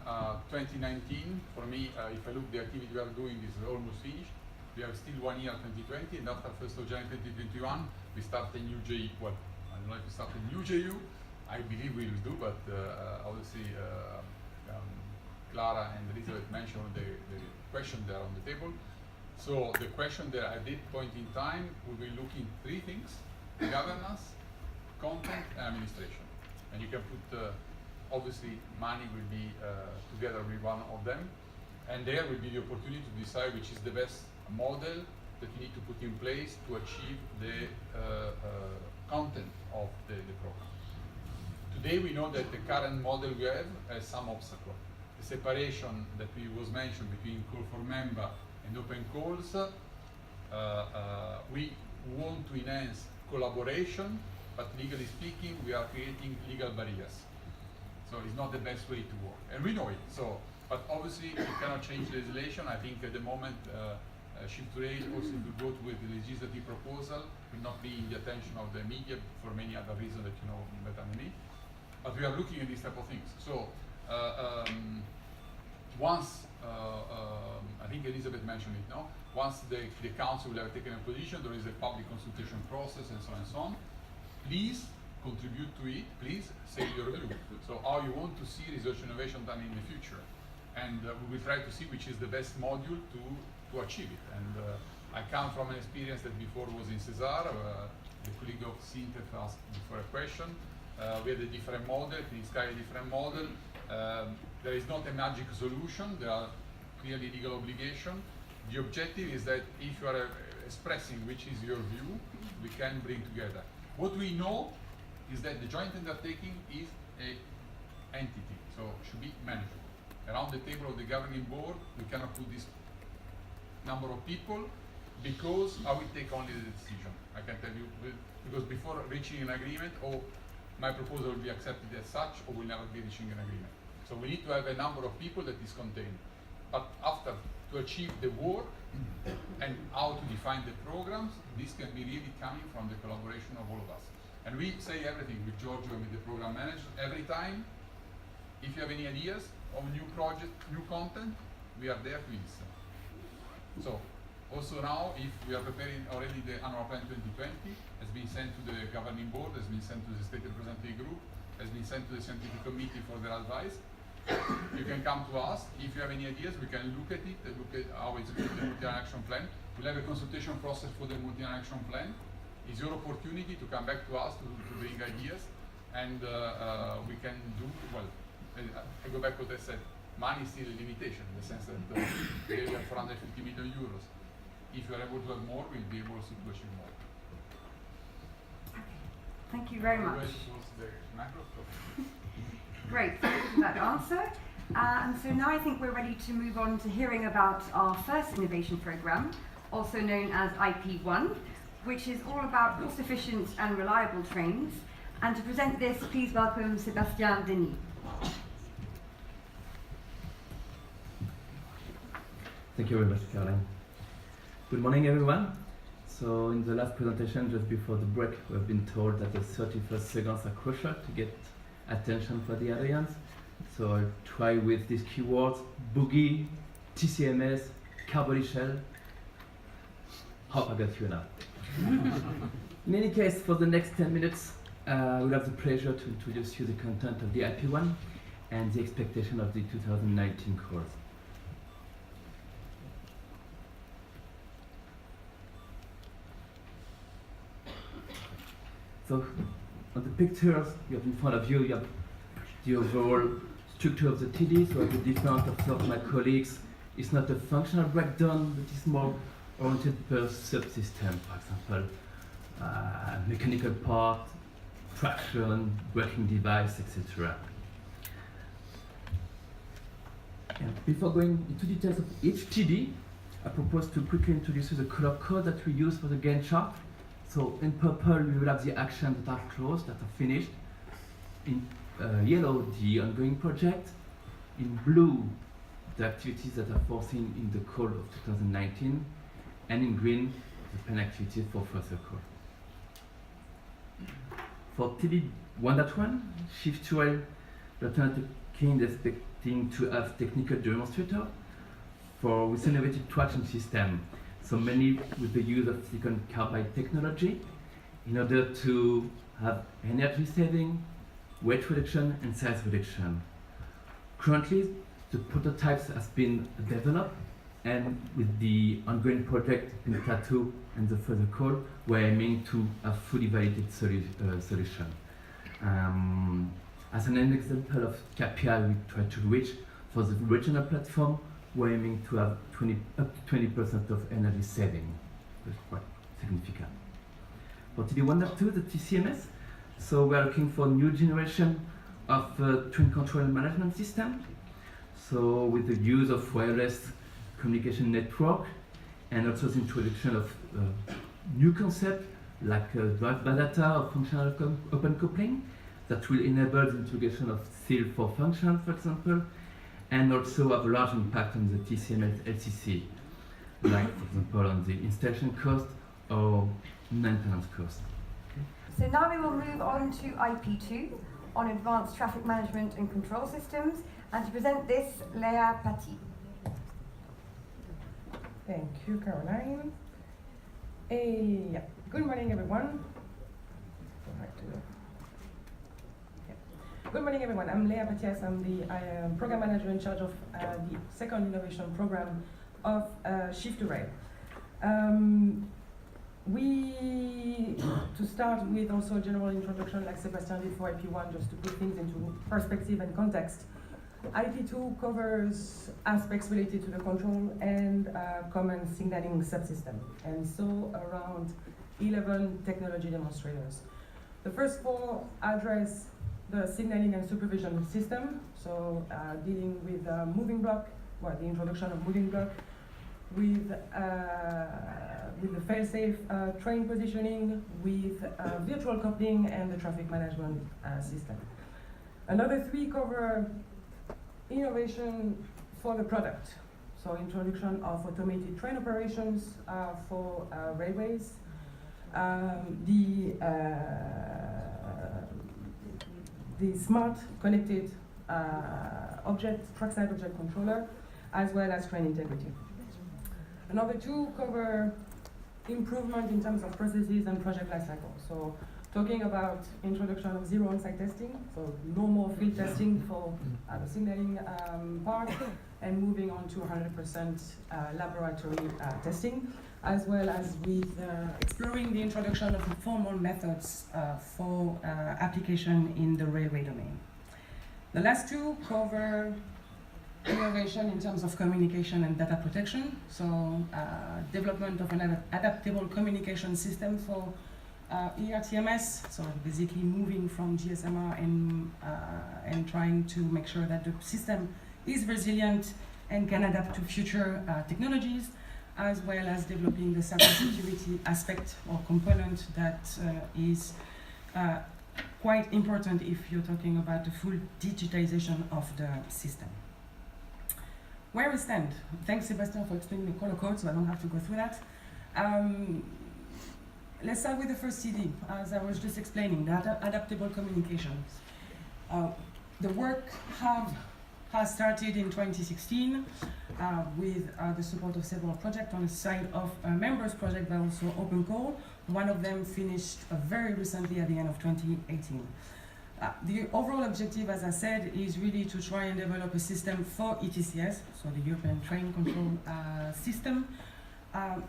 S5: 2019. For me, if I look the activity we are doing is almost finished. We have still 1 year 2020, and after 1st of January 2021, we start a new JU. Well, I don't know if we start a new JU. I believe we will do, but obviously Clara and Elizabeth mentioned the question there on the table. So the question there at this point in time, we will look in 3 things: governance, content, and administration. And you can put, obviously, money will be together with one of them, and there will be the opportunity to decide which is the best model that you need to put in place to achieve the content of the program. Today we know that the current model we have has some obstacle. The separation that was mentioned between call for member and open calls, we want to enhance collaboration, but legally speaking we are creating legal barriers. So it's not the best way to work, and we know it. So, but obviously you cannot change legislation. I think at the moment Shift2Rail also to go with the legislative proposal will not be in the attention of the media for many other reasons that you know better than me. But we are looking at these type of things. So once I think Elizabeth mentioned it now, once the council will have taken a position, there is a public consultation process and so on and so on. Please contribute to it, please say your view. So how you want to see research and innovation done in the future. And we will try to see which is the best module to achieve it. And I come from an experience that before was in Cesar. The colleague of Sintef asked before a question. We had a different model, in Sky a different model. There is not a magic solution, there are clearly legal obligations. The objective is that if you are expressing which is your view, we can bring together. What we know is that the joint undertaking is an entity, so it should be manageable. Around the table of the governing board, we cannot put this number of people because I will take only the decision. I can tell you, because before reaching an agreement, my proposal will be accepted as such, or will never be reaching an agreement. So we need to have a number of people that is contained. But after, to achieve the work and how to define the programs, this can be really coming from the collaboration of all of us. And we say everything with Giorgio and with the program manager every time. If you have any ideas of new project, new content, we are there to listen. So also now, if we are preparing already the annual plan 2020, has been sent to the governing board, has been sent to the state representative group, has been sent to the scientific committee for their advice. You can come to us. If you have any ideas, we can look at it, look at how it's going, the multi-annual action plan. We'll have a consultation process for the multi-annual action plan. It's your opportunity to come back to us to bring ideas, and we can do, well, I go back to what I said, money is still a limitation in the sense that we have 450 million euros. If you are able to have more, we'll be able to achieve more.
S1: Thank you very much.
S5: The macro.
S1: Great, thank you for that answer. And so now I think we're ready to move on to hearing about our first innovation program, also known as IP1, which is all about cost-efficient and reliable trains. And to present this, please welcome Sébastien Denis.
S9: Thank you very much, Caroline. Good morning, everyone. So in the last presentation, just before the break, we've been told that the 31st seconds are crucial to get attention for the audience. So I'll try with these keywords: boogie, TCMS, carbon shell. Hope I got you now. In any case, for the next 10 minutes, we'll have the pleasure to introduce you the content of the IP1 and the expectation of the 2019 course. So, on the pictures you have in front of you, you have the overall structure of the TD, so at the different of my colleagues, it's not a functional breakdown, but it's more oriented per subsystem. For example, mechanical part, traction, braking device, etc. And before going into details of each TD, I propose to quickly introduce you the color code that we use for the Gantt chart. So in purple, we will have the actions that are closed, that are finished. In yellow, the ongoing project. In blue, the activities that are foreseen in the call of 2019. And in green, the plan activities for further call. For TD 1.1, Shift2Rail, Lieutenant King is expecting to have technical demonstrator for this innovative traction system. So mainly with the use of silicon carbide technology in order to have energy saving, weight reduction and size reduction. Currently, the prototypes has been developed, and with the ongoing project in Tattoo and the further call, we're aiming to a fully validated solution. As an example of KPI we try to reach for the regional platform, we're aiming to have up to 20% of energy saving. That's quite significant. For TD1.2, the TCMS, so we are looking for new generation of train control management system. So with the use of wireless communication network and also the introduction of new concept like drive by data or functional open coupling that will enable the integration of seal for function, for example, and also have a large impact on the TCMS LCC, like for example on the installation cost or maintenance cost.
S1: So now we will move on to IP2 on advanced traffic management and control systems, and to present this, Leah Paty.
S10: Thank you, Caroline. Yeah. Good morning, everyone. Go back to Good morning, everyone. I'm Leah Paty. I'm the program manager in charge of the second innovation program of Shift2Rail. To start with also a general introduction, like Sebastian did for IP1, just to put things into perspective and context. IP2 covers aspects related to the control and common signaling subsystem, and so around 11 technology demonstrators. The first four address the signaling and supervision system, so dealing with moving block, well, the introduction of moving block, with the fail-safe train positioning, with virtual coupling and the traffic management system. Another three cover innovation for the product, so introduction of automated train operations for railways, the smart connected trackside object controller, as well as train integrity. Another two cover improvement in terms of processes and project lifecycle. So talking about introduction of zero on-site testing, so no more field testing for the signaling part, and moving on to 100% laboratory testing, as well as with exploring the introduction of formal methods for application in the railway domain. The last two cover innovation in terms of communication and data protection, so development of an adaptable communication system for ERTMS, so basically moving from GSMR and trying to make sure that the system is resilient and can adapt to future technologies, as well as developing the cybersecurity aspect or component that is quite important if you're talking about the full digitization of the system. Where we stand? Thanks, Sebastian, for explaining the color code, so I don't have to go through that. Let's start with the first CD, as I was just explaining, the adaptable communications. The work has started in 2016 with the support of several projects on the side of a members project, but also open call. One of them finished very recently at the end of 2018. The overall objective, as I said, is really to try and develop a system for ETCS, so the European Train Control System,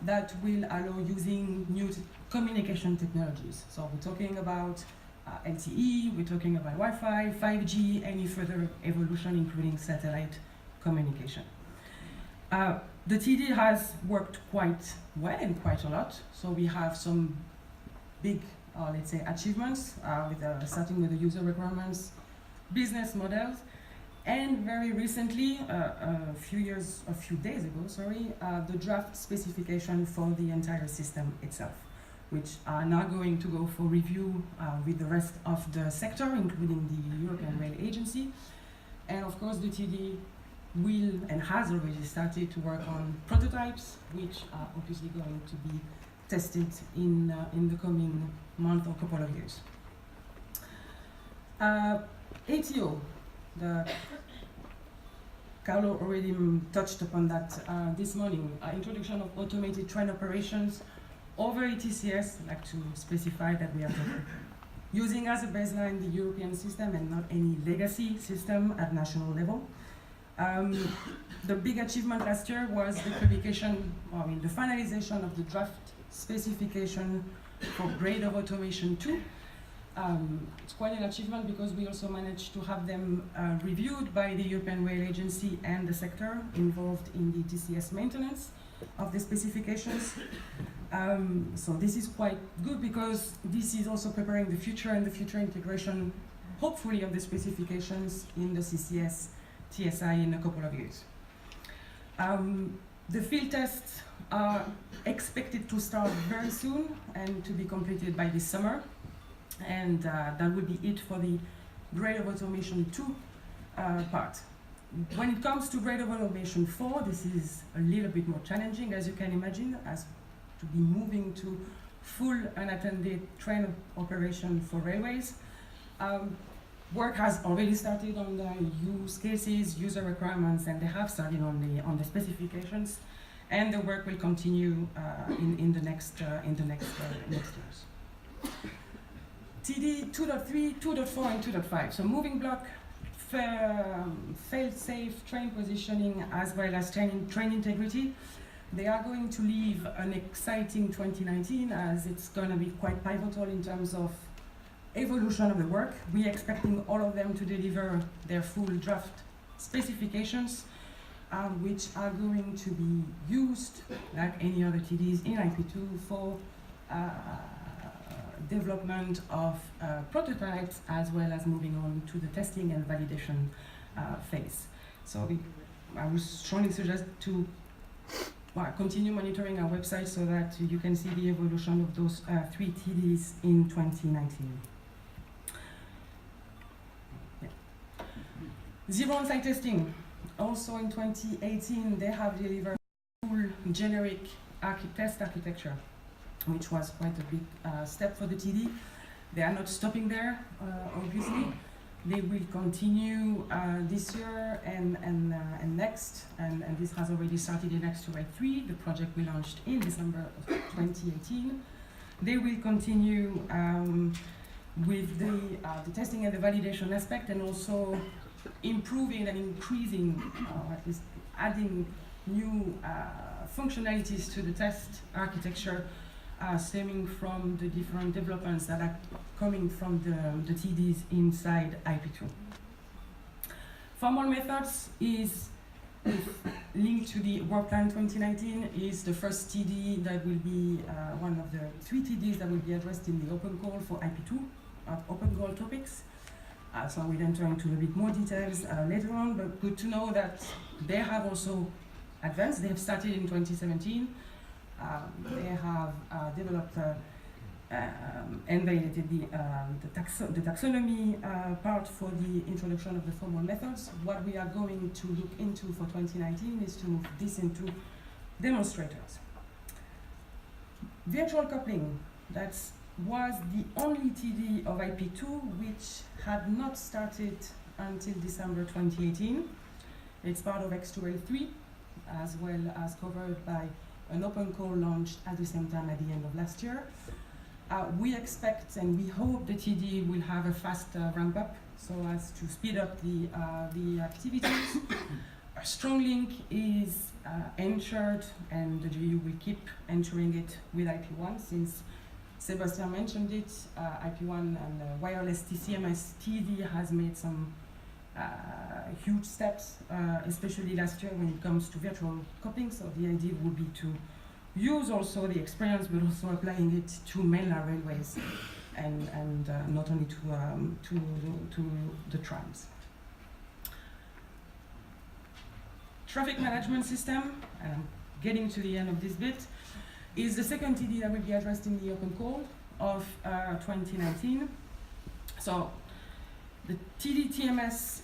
S10: that will allow using new communication technologies. So we're talking about LTE, we're talking about Wi-Fi, 5G, any further evolution, including satellite communication. The TD has worked quite well and quite a lot, so we have some big, let's say, achievements, starting with the user requirements, business models, and very recently, a few days ago, the draft specification for the entire system itself, which are now going to go for review with the rest of the sector, including the European Rail Agency. And of course, the TD will and has already started to work on prototypes, which are obviously going to be tested in the coming month or couple of years. ATO, Carlo already touched upon that this morning. Introduction of automated train operations over ETCS. I'd like to specify that we are using as a baseline the European system and not any legacy system at national level. The big achievement last year was the publication, the finalization of the draft specification for grade of automation 2. It's quite an achievement because we also managed to have them reviewed by the European Rail Agency and the sector involved in the TCS maintenance of the specifications. So this is quite good because this is also preparing the future and the future integration, hopefully, of the specifications in the CCS TSI in a couple of years. The field tests are expected to start very soon and to be completed by this summer. And that would be it for the grade of automation 2 part. When it comes to grade of automation 4, this is a little bit more challenging, as you can imagine, as to be moving to full unattended train operation for railways. Work has already started on the use cases, user requirements, and they have started on the specifications, and the work will continue in the next years. TD 2.3, 2.4, and 2.5. So moving block, fail-safe train positioning, as well as train integrity. They are going to leave an exciting 2019, as it's going to be quite pivotal in terms of evolution of the work. We are expecting all of them to deliver their full draft specifications, which are going to be used, like any other TDs in IP2, for development of prototypes, as well as moving on to the testing and validation phase. So I would strongly suggest to continue monitoring our website so that you can see the evolution of those 3 TDs in 2019. Yeah. Zero on-site testing. Also in 2018, they have delivered full generic test architecture, which was quite a big step for the TD. They are not stopping there, obviously. They will continue this year and next, and this has already started in Shift2Rail 3, the project we launched in December of 2018. They will continue with the testing and the validation aspect, and also improving and increasing, or at least adding new functionalities to the test architecture, stemming from the different developments that are coming from the TDs inside IP2. Formal methods is linked to the work plan 2019, is the first TD that will be one of the 3 TDs that will be addressed in the open call for IP2, open call topics. So I will enter into a bit more details later on, but good to know that they have also advanced. They have started in 2017. They have developed and validated the taxonomy part for the introduction of the formal methods. What we are going to look into for 2019 is to move this into demonstrators. Virtual coupling, that was the only TD of IP2 which had not started until December 2018. It's part of Shift2Rail 3, as well as covered by an open call launched at the same time at the end of last year. We expect and we hope the TD will have a fast ramp up so as to speed up the activities. A strong link is ensured, and the GU will keep entering it with IP1, since Sebastian mentioned it. IP1 and wireless TCMS TD has made some huge steps, especially last year when it comes to virtual coupling. So the idea would be to use also the experience, but also applying it to mainland railways and not only to the trams. Traffic management system, and I'm getting to the end of this bit, is the second TD that will be addressed in the open call of 2019. So the TD TMS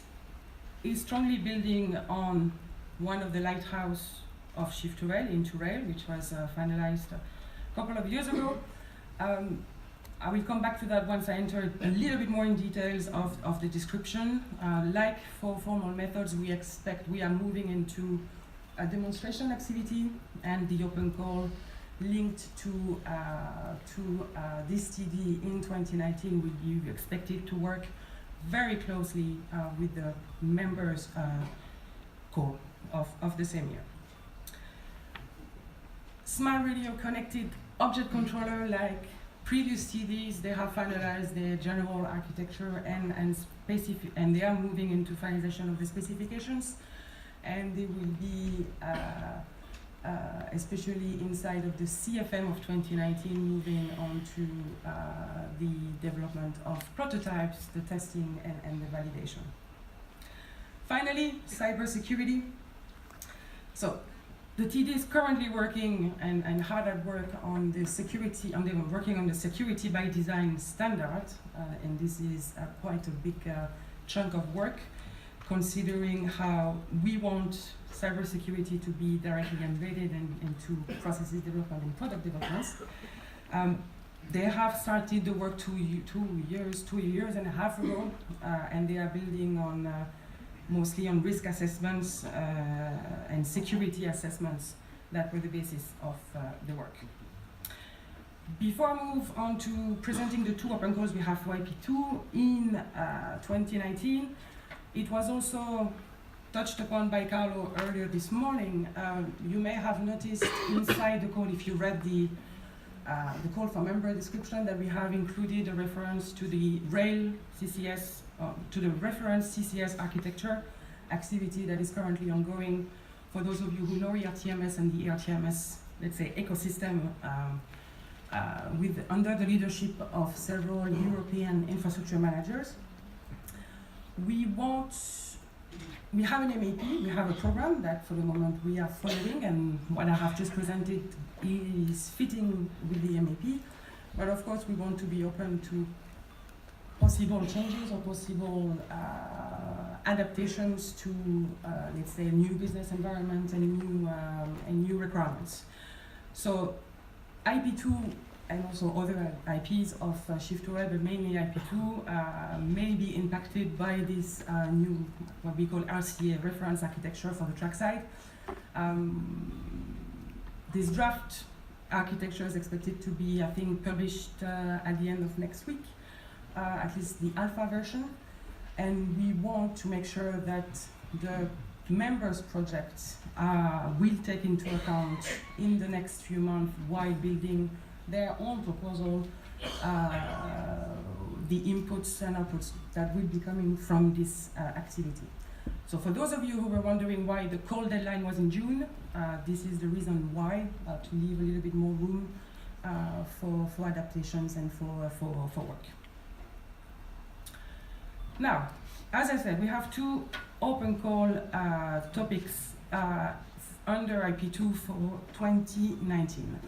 S10: is strongly building on one of the lighthouse of Shift2Rail, Into2Rail, which was finalized a couple of years ago. I will come back to that once I enter a little bit more in details of the description. Like for formal methods, we are moving into a demonstration activity, and the open call linked to this TD in 2019 will be expected to work very closely with the members' core of the same year. Smart radio connected object controller, like previous TDs, they have finalized their general architecture and they are moving into finalization of the specifications, and they will be especially inside of the CFM of 2019, moving on to the development of prototypes, the testing and the validation. Finally, cybersecurity. So the TD is currently working and hard at work on the security, working on the security by design standard, and this is quite a big chunk of work, considering how we want cybersecurity to be directly embedded into processes development and product developments. They have started the work two years and a half ago, and they are building on mostly on risk assessments and security assessments that were the basis of the work. Before I move on to presenting the two open calls we have for IP2 in 2019, it was also touched upon by Carlo earlier this morning. You may have noticed inside the call, if you read the call for member description, that we have included a reference to the rail CCS, to the reference CCS architecture activity that is currently ongoing. For those of you who know ERTMS and the ERTMS, let's say, ecosystem, under the leadership of several European infrastructure managers. We have an MAP, we have a program that for the moment we are following, and what I have just presented is fitting with the MAP, but of course we want to be open to possible changes or possible adaptations to, let's say, a new business environment and new requirements. So IP2 and also other IPs of Shift2Rail, but mainly IP2, may be impacted by this new, what we call RCA, reference architecture for the trackside. This draft architecture is expected to be, I think, published at the end of next week, at least the alpha version. And we want to make sure that the members' projects will take into account in the next few months, while building their own proposal, the inputs and outputs that will be coming from this activity. So for those of you who were wondering why the call deadline was in June, this is the reason why, to leave a little bit more room for adaptations and for work. Now, as I said, we have two open call topics under IP2 for 2019.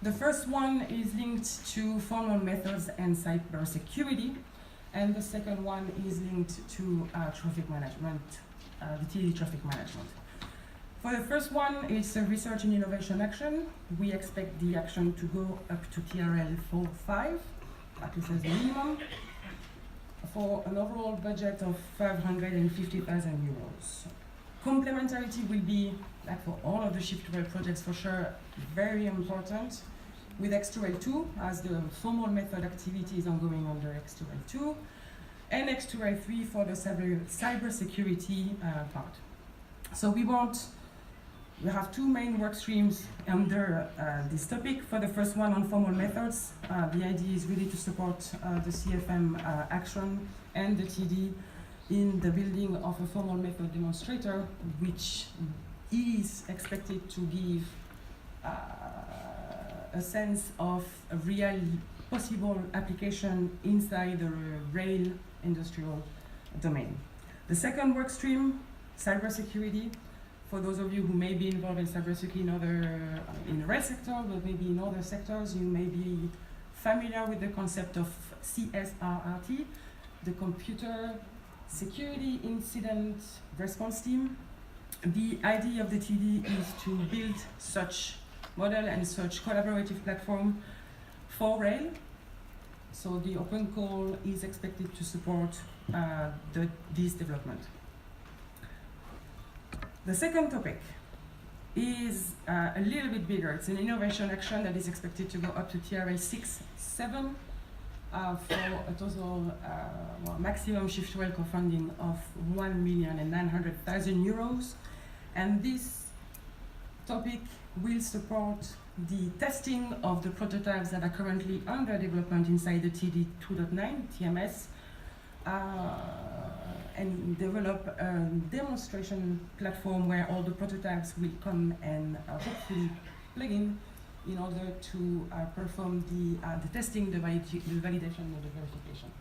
S10: The first one is linked to formal methods and cybersecurity, and the second one is linked to traffic management, the TD traffic management. For the first one, it's a research and innovation action. We expect the action to go up to TRL 4.5, at least as a minimum, for an overall budget of 550,000 euros. Complementarity will be, like for all of the Shift2Rail projects for sure, very important, with X2Rail 2, as the formal method activity is ongoing under X2Rail 2, and X2Rail 3 for the cybersecurity part. So we have two main work streams under this topic. For the first one, on formal methods, the idea is really to support the CFM action and the TD in the building of a formal method demonstrator, which is expected to give a sense of a real possible application inside the rail industrial domain. The second work stream, cybersecurity. For those of you who may be involved in cybersecurity in the rail sector, but maybe in other sectors, you may be familiar with the concept of CSRRT, the Computer Security Incident Response Team. The idea of the TD is to build such model and such collaborative platform for rail. So the open call is expected to support this development. The second topic is a little bit bigger. It's an innovation action that is expected to go up to TRA 6-7 for a total maximum Shift2Rail co-funding of €1,900,000. And this topic will support the testing of the prototypes that are currently under development inside the TD 2.9 TMS, and develop a demonstration platform where all the prototypes will come and hopefully plug in order to perform the testing, the validation, and the verification.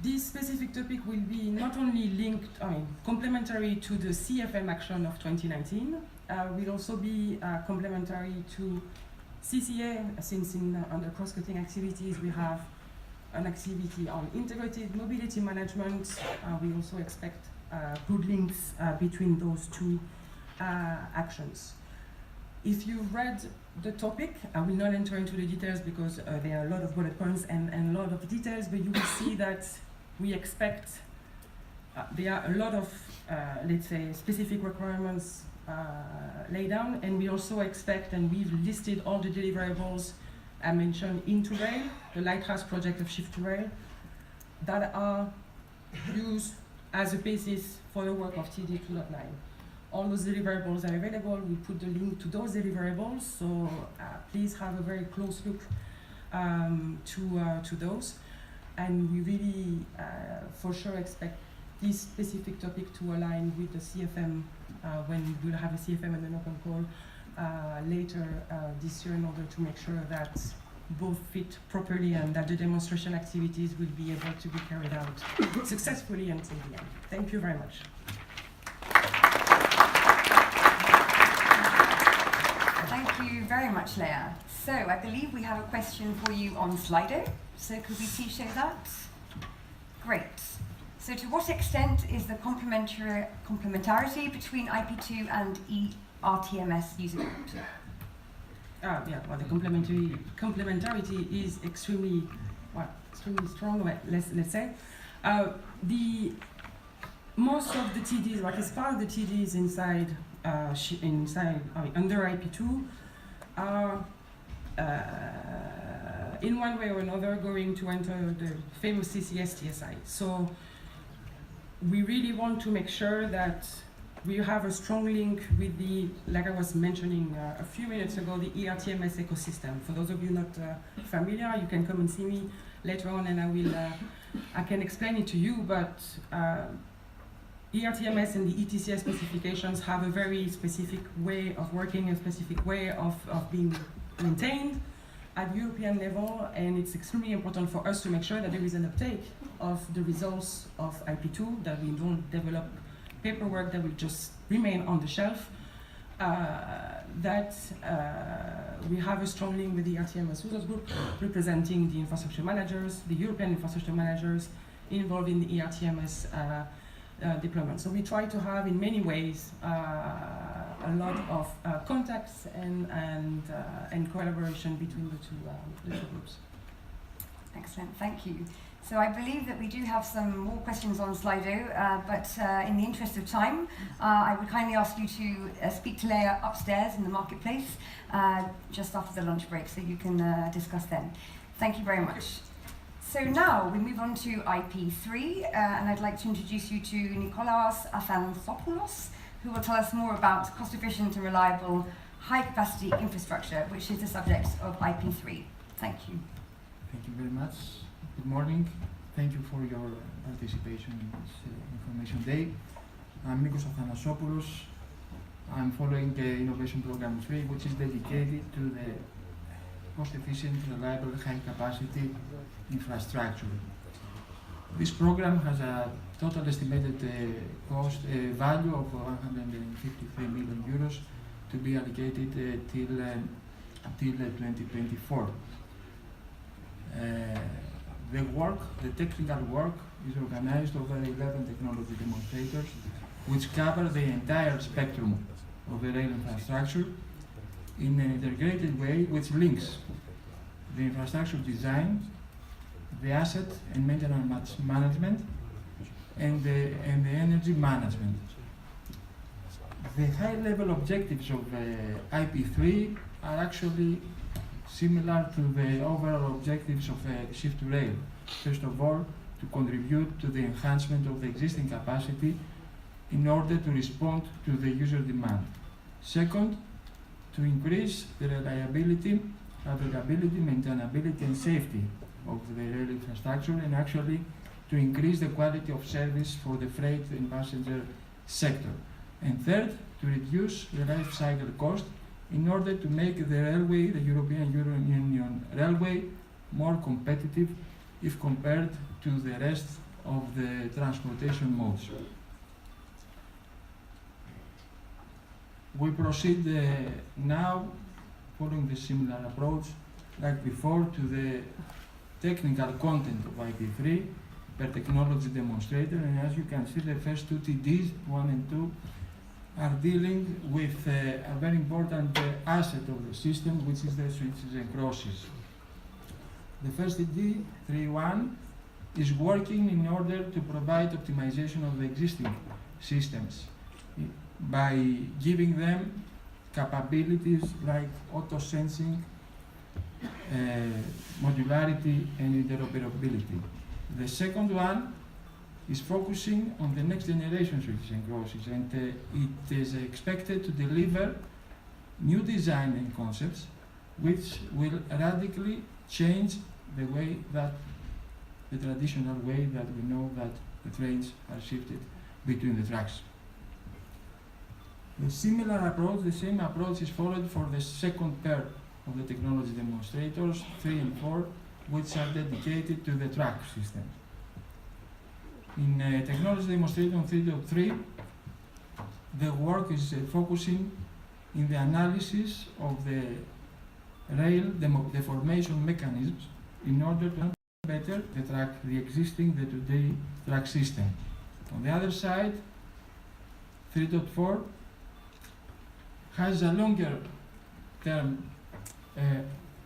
S10: This specific topic will be not only linked, complementary to the CFM action of 2019, will also be complementary to CCA, since under cross-cutting activities we have an activity on integrated mobility management. We also expect good links between those two actions. If you've read the topic, I will not enter into the details because there are a lot of bullet points and a lot of details, but you will see that we expect there are a lot of, let's say, specific requirements laid down, and we also expect, and we've listed all the deliverables I mentioned into Rail, the Lighthouse project of Shift2Rail, that are used as a basis for the work of TD 2.9. All those deliverables are available. We put the link to those deliverables, so please have a very close look to those. And we really, for sure, expect this specific topic to align with the CFM when we'll have a CFM and an open call later this year, in order to make sure that both fit properly and that the demonstration activities will be able to be carried out successfully until the end. Thank you very much.
S1: Thank you very much, Leah. So I believe we have a question for you on Slido. So could we please show that? Great. So to what extent is the complementarity between IP2 and ERTMS usable?
S10: Yeah, well, the complementarity is extremely strong, let's say. Most of the TDs, like as far as the TDs under IP2 are in one way or another going to enter the famous CCS TSI. So we really want to make sure that we have a strong link with the, like I was mentioning a few minutes ago, the ERTMS ecosystem. For those of you not familiar, you can come and see me later on, and I can explain it to you. But ERTMS and the ETCS specifications have a very specific way of working, a specific way of being maintained at European level, and it's extremely important for us to make sure that there is an uptake of the results of IP2, that we don't develop paperwork that will just remain on the shelf, that we have a strong link with the RTMS users group, representing the infrastructure managers, the European infrastructure managers involved in the ERTMS deployment. So we try to have, in many ways, a lot of contacts and collaboration between the two groups.
S1: Excellent, thank you. So I believe that we do have some more questions on Slido, but in the interest of time, I would kindly ask you to speak to Leah upstairs in the marketplace just after the lunch break, so you can discuss then. Thank you very much. So now we move on to IP3, and I'd like to introduce you to Nikolaos Athanasopoulos, who will tell us more about cost-efficient and reliable high-capacity infrastructure, which is the subject of IP3. Thank you.
S11: Thank you very much. Good morning. Thank you for your participation in this Information Day. I'm Nikos Athanasopoulos. I'm following the Innovation Program 3, which is dedicated to the cost-efficient, reliable, high-capacity infrastructure. This program has a total estimated cost value of 153 million euros to be allocated till 2024. The technical work is organized over 11 technology demonstrators, which cover the entire spectrum of the rail infrastructure in an integrated way, which links the infrastructure design, the asset and maintenance management, and the energy management. The high-level objectives of IP3 are actually similar to the overall objectives of Shift2Rail. First of all, to contribute to the enhancement of the existing capacity in order to respond to the user demand. Second, to increase the reliability, availability, maintainability, and safety of the rail infrastructure, and actually to increase the quality of service for the freight and passenger sector. And third, to reduce the life cycle cost in order to make the railway, the European Union Railway, more competitive if compared to the rest of the transportation modes. We proceed now, following the similar approach like before, to the technical content of IP3 per technology demonstrator. And as you can see, the first two TDs, 1 and 2, are dealing with a very important asset of the system, which is the switches and crosses. The first TD, 3.1, is working in order to provide optimization of the existing systems by giving them capabilities like auto-sensing, modularity, and interoperability. The second one is focusing on the next generation switches and crosses, and it is expected to deliver new design and concepts which will radically change the way that the traditional way that we know that the trains are shifted between the tracks. The similar approach, the same approach is followed for the second pair of the technology demonstrators, 3 and 4, which are dedicated to the track system. In technology demonstrator 3.3, the work is focusing in the analysis of the rail deformation mechanisms in order to better the existing, the today track system. On the other side, 3.4 has a longer term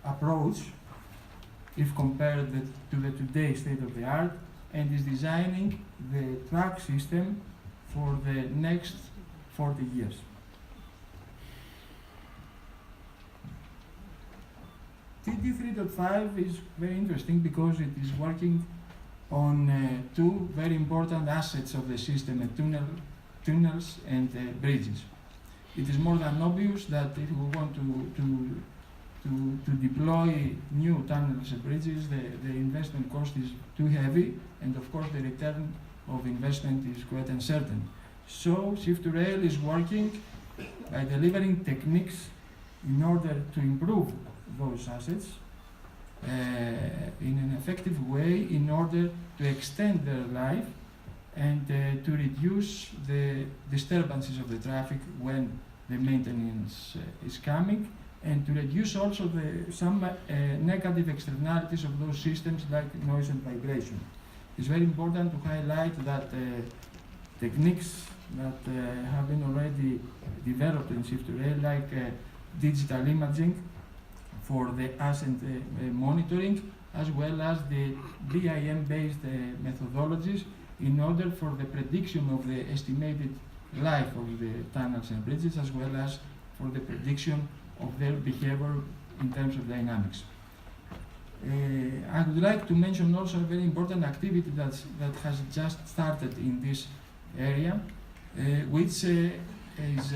S11: approach if compared to the today's state of the art, and is designing the track system for the next 40 years. TD 3.5 is very interesting because it is working on two very important assets of the system, tunnels and bridges. It is more than obvious that if we want to deploy new tunnels and bridges, the investment cost is too heavy, and of course the return of investment is quite uncertain. So Shift2Rail is working by delivering techniques in order to improve those assets in an effective way, in order to extend their life and to reduce the disturbances of the traffic when the maintenance is coming, and to reduce also some negative externalities of those systems like noise and vibration. It's very important to highlight that techniques that have been already developed in Shift2Rail, like digital imaging for the asset monitoring, as well as the BIM-based methodologies in order for the prediction of the estimated life of the tunnels and bridges, as well as for the prediction of their behavior in terms of dynamics. I would like to mention also a very important activity that has just started in this area, which is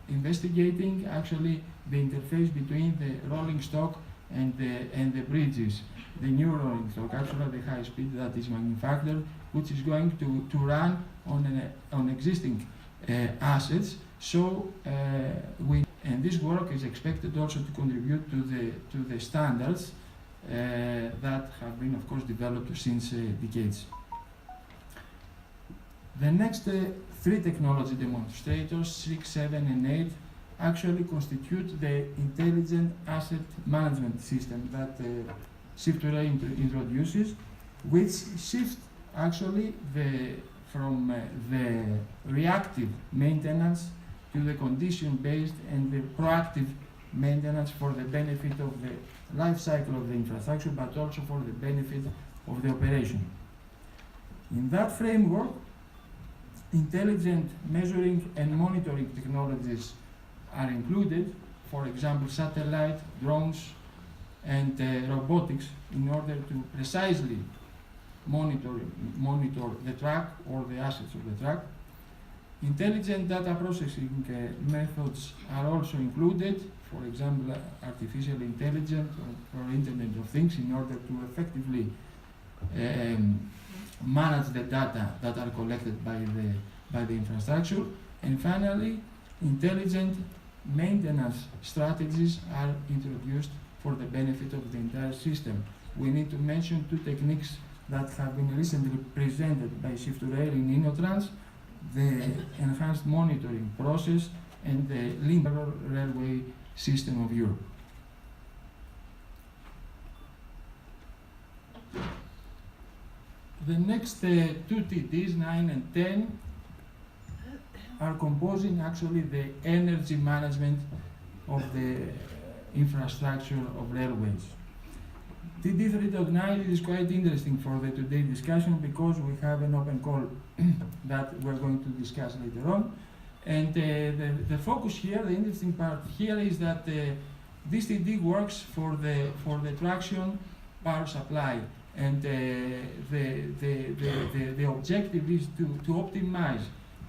S11: investigating actually the interface between the rolling stock and the bridges. The new rolling stock, actually the high speed that is manufactured, which is going to run on existing assets, So and this work is expected also to contribute to the standards that have been, of course, developed since decades. The next three technology demonstrators, 6, 7, and 8, actually constitute the intelligent asset management system that Shift2Rail introduces, which shifts actually from the reactive maintenance to the condition-based and the proactive maintenance for the benefit of the life cycle of the infrastructure, but also for the benefit of the operation. In that framework, intelligent measuring and monitoring technologies are included, for example, satellite, drones, and robotics, in order to precisely monitor the track or the assets of the track. Intelligent data processing methods are also included, for example, artificial intelligence or Internet of Things, in order to effectively manage the data that are collected by the infrastructure. And finally, intelligent maintenance strategies are introduced for the benefit of the entire system. We need to mention two techniques that have been recently presented by Shift2Rail in InnoTrans: the enhanced monitoring process and the linear railway system of Europe. The next two TDs, 9 and 10, are composing actually the energy management of the infrastructure of railways. TD 3.9 is quite interesting for the today's discussion because we have an open call that we're going to discuss later on. And the focus here, the interesting part here, is that this TD works for the traction power supply, and the objective is to optimize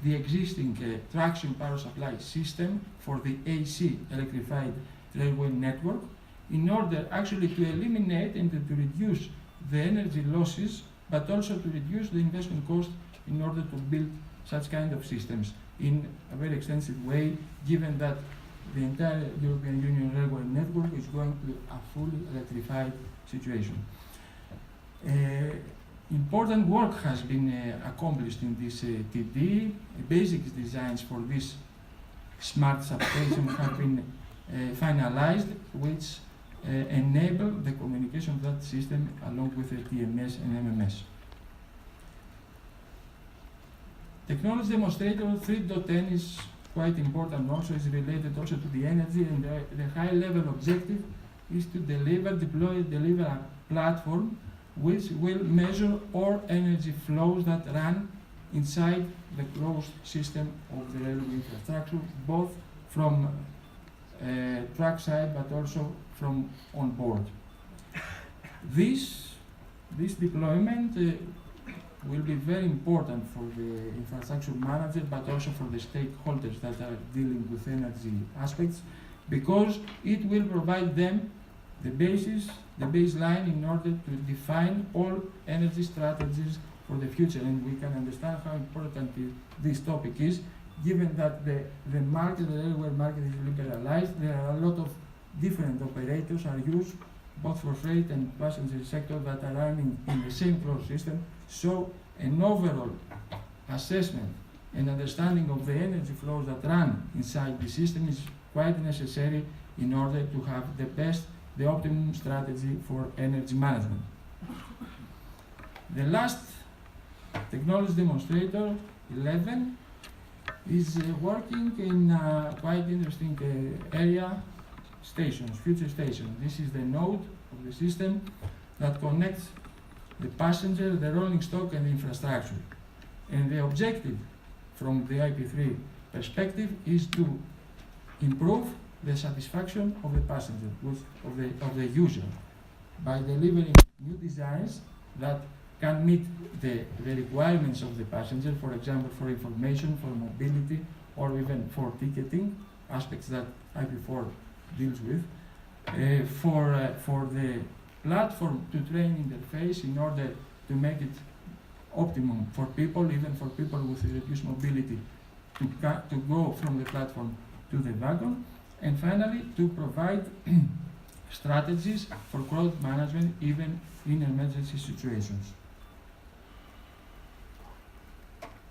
S11: the existing traction power supply system for the AC electrified railway network, in order actually to eliminate and to reduce the energy losses, but also to reduce the investment cost in order to build such kind of systems in a very extensive way, given that the entire European Union railway network is going to a fully electrified situation. Important work has been accomplished in this TD. Basic designs for this smart substation have been finalized, which enable the communication of that system along with the TMS and MMS. Technology demonstrator 3.10 is quite important also, is related also to the energy, and the high level objective is to deliver a platform which will measure all energy flows that run inside the closed system of the railway infrastructure, both from track side but also from on board. This deployment will be very important for the infrastructure manager, but also for the stakeholders that are dealing with energy aspects, because it will provide them the baseline in order to define all energy strategies for the future. And we can understand how important this topic is, given that the market, the railway market, is liberalized. There are a lot of different operators are used, both for freight and passenger sector, that are running in the same closed system. So an overall assessment and understanding of the energy flows that run inside the system is quite necessary in order to have the optimum strategy for energy management. The last technology demonstrator, 11, is working in a quite interesting area, stations, future stations. This is the node of the system that connects the passenger, the rolling stock, and the infrastructure. And the objective from the IP3 perspective is to improve the satisfaction of the passenger, of the user, by delivering new designs that can meet the requirements of the passenger, for example, for information, for mobility, or even for ticketing, aspects that IP4 deals with, for the platform to train interface in order to make it optimum for people, even for people with reduced mobility, to go from the platform to the wagon, and finally to provide strategies for crowd management even in emergency situations.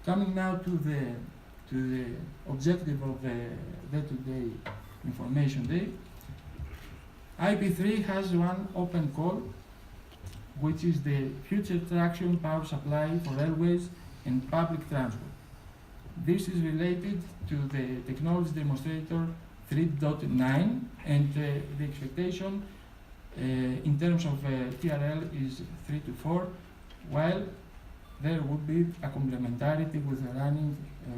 S11: Coming now to the objective of the day-to-day information day, IP3 has one open call, which is the future traction power supply for railways and public transport. This is related to the technology demonstrator 3.9, and the expectation in terms of TRL is 3 to 4, while there would be a complementarity with the running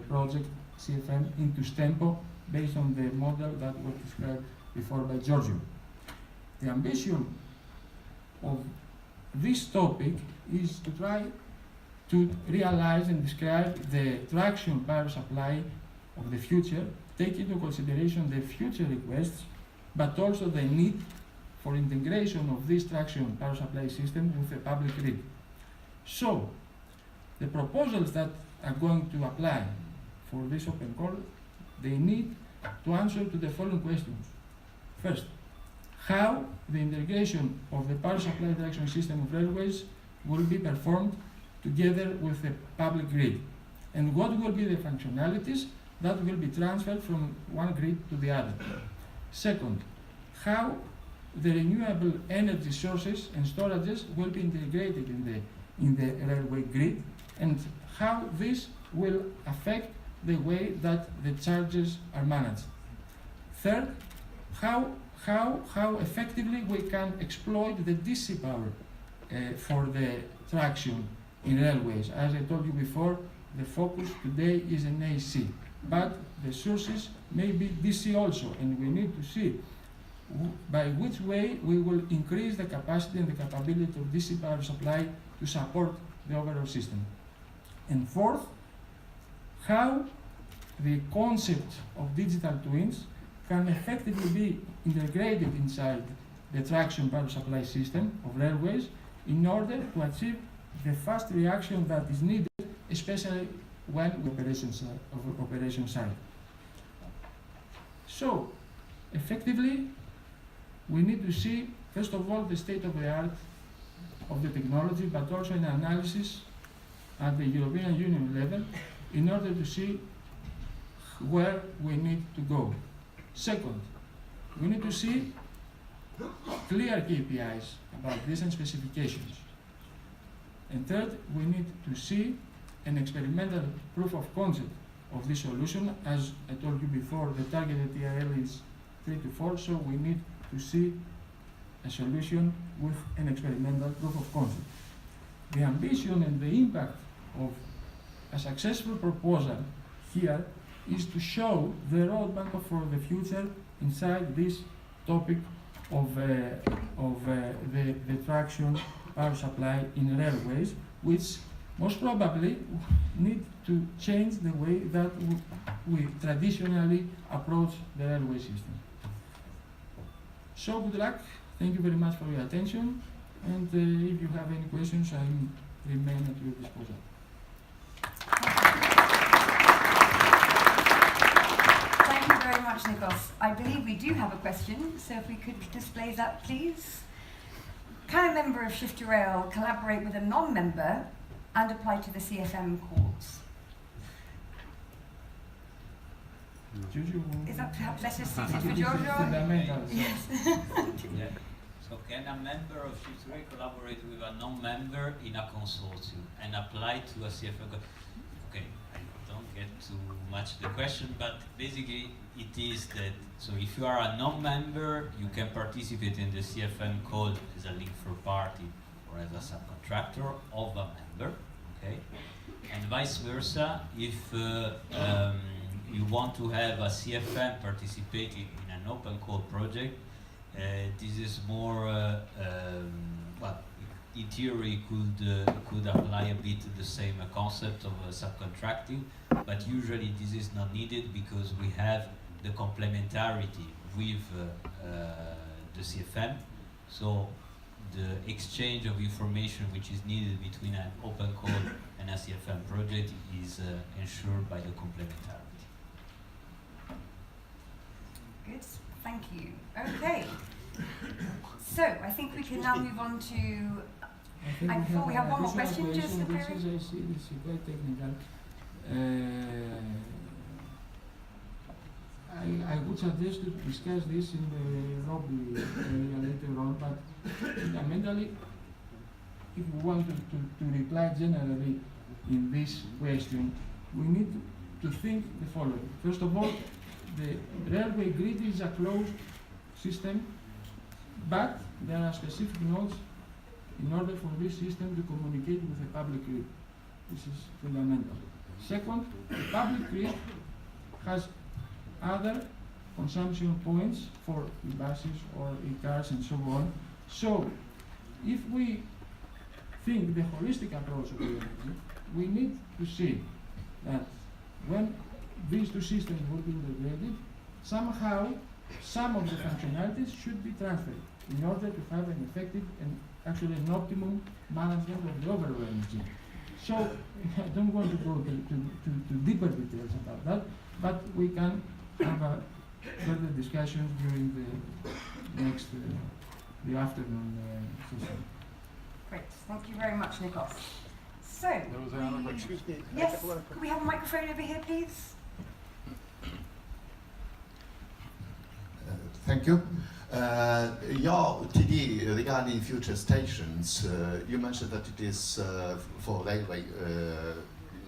S11: project CFM into STEMPO based on the model that was described before by Giorgio. The ambition of this topic is to try to realize and describe the traction power supply of the future, take into consideration the future requests, but also the need for integration of this traction power supply system with the public grid. So, the proposals that are going to apply for this open call, they need to answer to the following questions. First, how the integration of the power supply traction system of railways will be performed together with the public grid, and what will be the functionalities that will be transferred from one grid to the other. Second, how the renewable energy sources and storages will be integrated in the railway grid, and how this will affect the way that the charges are managed. Third, how effectively we can exploit the DC power for the traction in railways. As I told you before, the focus today is in AC, but the sources may be DC also, and we need to see by which way we will increase the capacity and the capability of DC power supply to support the overall system. And fourth, how the concept of digital twins can effectively be integrated inside the traction power supply system of railways in order to achieve the fast reaction that is needed, especially when operation side. So, effectively, we need to see, first of all, the state of the art of the technology, but also an analysis at the European Union level in order to see where we need to go. Second, we need to see clear KPIs about this and specifications. And third, we need to see an experimental proof of concept of this solution. As I told you before, the targeted TRL is 3 to 4, so we need to see a solution with an experimental proof of concept. The ambition and the impact of a successful proposal here is to show the roadmap for the future inside this topic of the traction power supply in railways, which most probably need to change the way that we traditionally approach the railway system. So good luck, thank you very much for your attention, and if you have any questions, I remain at your disposal.
S1: Thank you very much, Nikos. I believe we do have a question, so if we could display that, please. Can a member of Shift2Rail collaborate with a non-member and apply to the CFM courts? Is that perhaps better suited for Giorgio? Yes.
S8: Yeah. So can a member of Shift2Rail collaborate with a non-member in a consortium and apply to a CFM? Okay, I don't get too much the question, but basically it is that, so if you are a non-member, you can participate in the CFM code as a link for party or as a subcontractor of a member, okay? And vice versa, if you want to have a CFM participating in an open code project, this is more, well, in theory could apply a bit the same concept of subcontracting, but usually this is not needed because we have the complementarity with the CFM. So the exchange of information which is needed between an open code and a CFM project is ensured by the complementarity.
S1: Good, thank you. Okay. So I think we can now move on to.
S11: I think
S1: Before we have one more
S11: additional
S1: question, just
S11: which
S1: Perry.
S11: is, I see, this is quite technical. I would suggest to discuss this in the lobby area later on, but fundamentally, if we want to reply generally in this question, we need to think the following. First of all, the railway grid is a closed system, but there are specific nodes in order for this system to communicate with the public grid. This is fundamental. Second, the public grid has other consumption points for e-buses or e-cars and so on. So, if we think the holistic approach of the energy, we need to see that when these two systems will be integrated, somehow some of the functionalities should be transferred in order to have an effective and actually an optimum management of the overall energy. So I don't want to go to deeper details about that, but we can have a further discussions during the next the afternoon session.
S1: Great, thank you very much, Nikos. So,
S5: There was another question.
S12: Excuse me.
S1: yes, could we have a microphone over here, please?
S4: Thank you. Your TD regarding future stations, you mentioned that it is for railway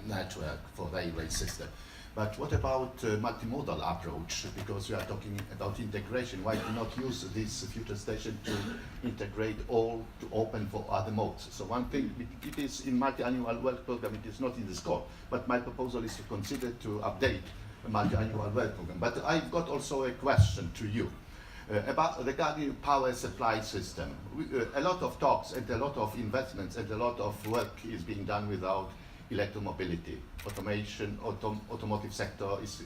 S4: network, for railway system. But what about multimodal approach? Because we are talking about integration. Why do not use this future station to integrate all to open for other modes? So one thing, it is in multi-annual work program, it is not in the scope, but my proposal is to consider to update a multi-annual work program. But I've got also a question to you. About regarding power supply system, a lot of talks and a lot of investments and a lot of work is being done without electromobility. Automation, automotive sector is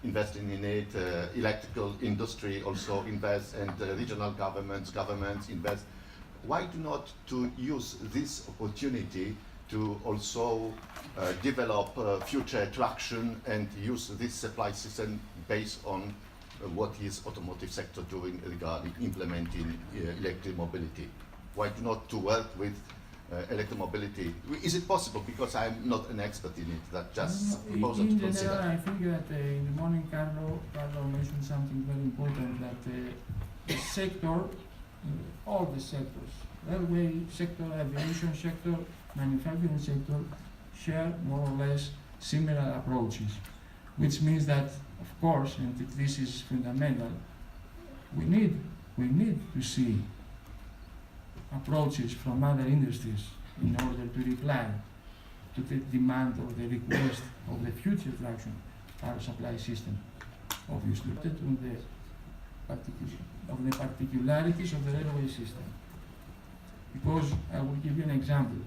S4: investing in it, electrical industry also invests, and regional governments invest. Why do not to use this opportunity to also develop future traction and use this supply system based on what is automotive sector doing regarding implementing electric mobility? Why do not to work with electromobility? Is it possible? Because I'm not an expert in it. That just proposal
S11: In
S4: to
S11: general,
S4: consider.
S11: I think that in the morning, Carlo mentioned something very important, that the sector, all the sectors, railway sector, aviation sector, manufacturing sector, share more or less similar approaches, which means that, of course, and this is fundamental, we need to see approaches from other industries in order to reply to the demand or the request of the future traction power supply system, obviously, on the particularities of the railway system. Because I will give you an example.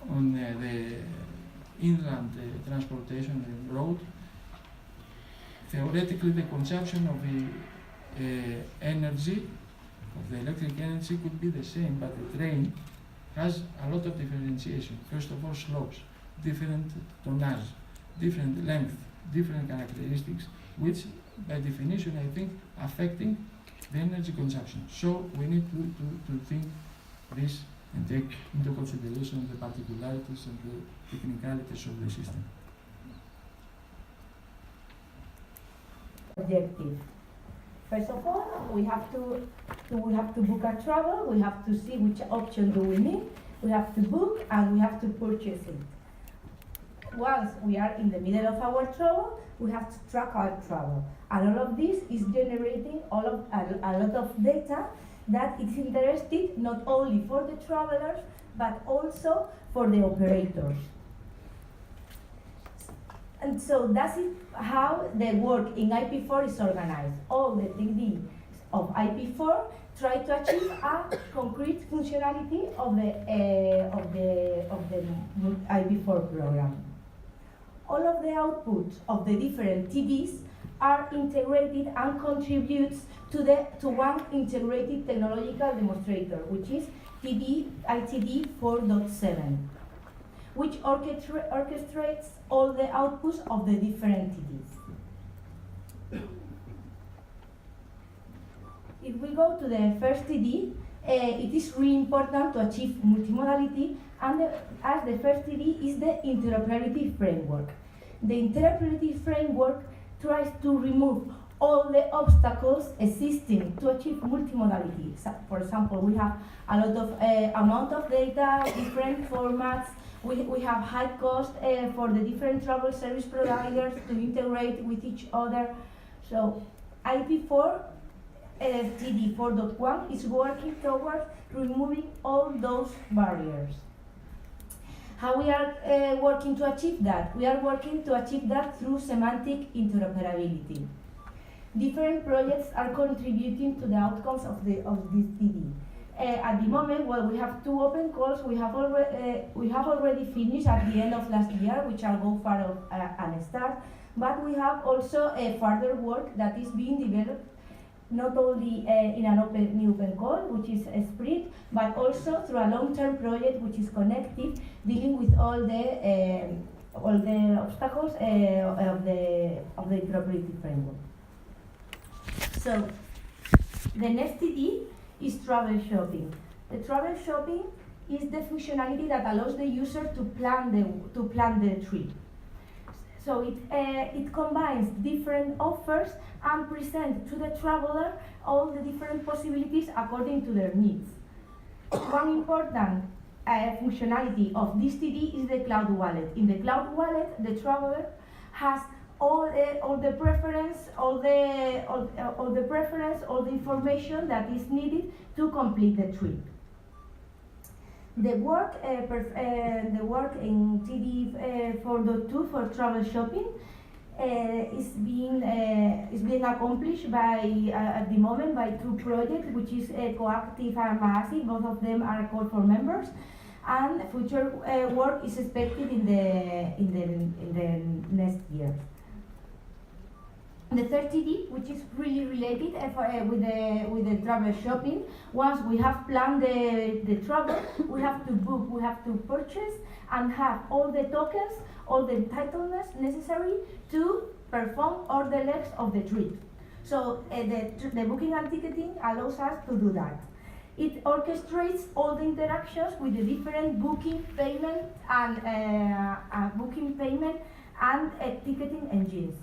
S11: On the inland transportation and road, theoretically the consumption of the energy, of the electric energy, could be the same, but the train has a lot of differentiation. First of all, slopes, different tonnage, different length, different characteristics, which by definition I think affecting the energy consumption. So we need to think this and take into consideration the particularities and the technicalities of the system.
S13: Objective. First of all, we have to book a travel. We have to see which option do we need. We have to book and we have to purchase it. Once we are in the middle of our travel, we have to track our travel, and all of this is generating a lot of data that is interesting not only for the travelers but also for the operators. And so that's how the work in IP4 is organized. All the TD of IP4 try to achieve a concrete functionality of the IP4 program. All of the outputs of the different TDs are integrated and contributes to one integrated technological demonstrator, which is ITD 4.7, which orchestrates all the outputs of the different TDs. if we go to the first TD, it is really important to achieve multimodality, and as the first TD is the interoperability framework. The interoperability framework tries to remove all the obstacles existing to achieve multimodality. So, for example, we have a lot of amount of data, different formats. We have high cost for the different travel service providers to integrate with each other. So IP4 TD 4.1 is working towards removing all those barriers. How we are working to achieve that? We are working to achieve that through semantic interoperability. Different projects are contributing to the outcomes of this TD. At the moment, well, we have 2 open calls. We have already finished at the end of last year, which are go far and start. But we have also further work that is being developed, not only in an new open call, which is a sprint, but also through a long-term project which is connected, dealing with all the obstacles of the interoperability framework. So the next TD is travel shopping. The travel shopping is the functionality that allows the user to plan the trip. So it combines different offers and presents to the traveler all the different possibilities according to their needs. One important functionality of this TD is the cloud wallet. In the cloud wallet, the traveler has all the information that is needed to complete the trip. The work in TD 4.2 for travel shopping is being accomplished by at the moment by 2 projects, which is Coactive and Massive. Both of them are called for members, and future work is expected in the next year. The third TD, which is really related with the travel shopping. Once we have planned the travel, we have to book, we have to purchase, and have all the tokens, all the entitlements necessary to perform all the legs of the trip. So the booking and ticketing allows us to do that. It orchestrates all the interactions with the different booking, payment, and ticketing engines.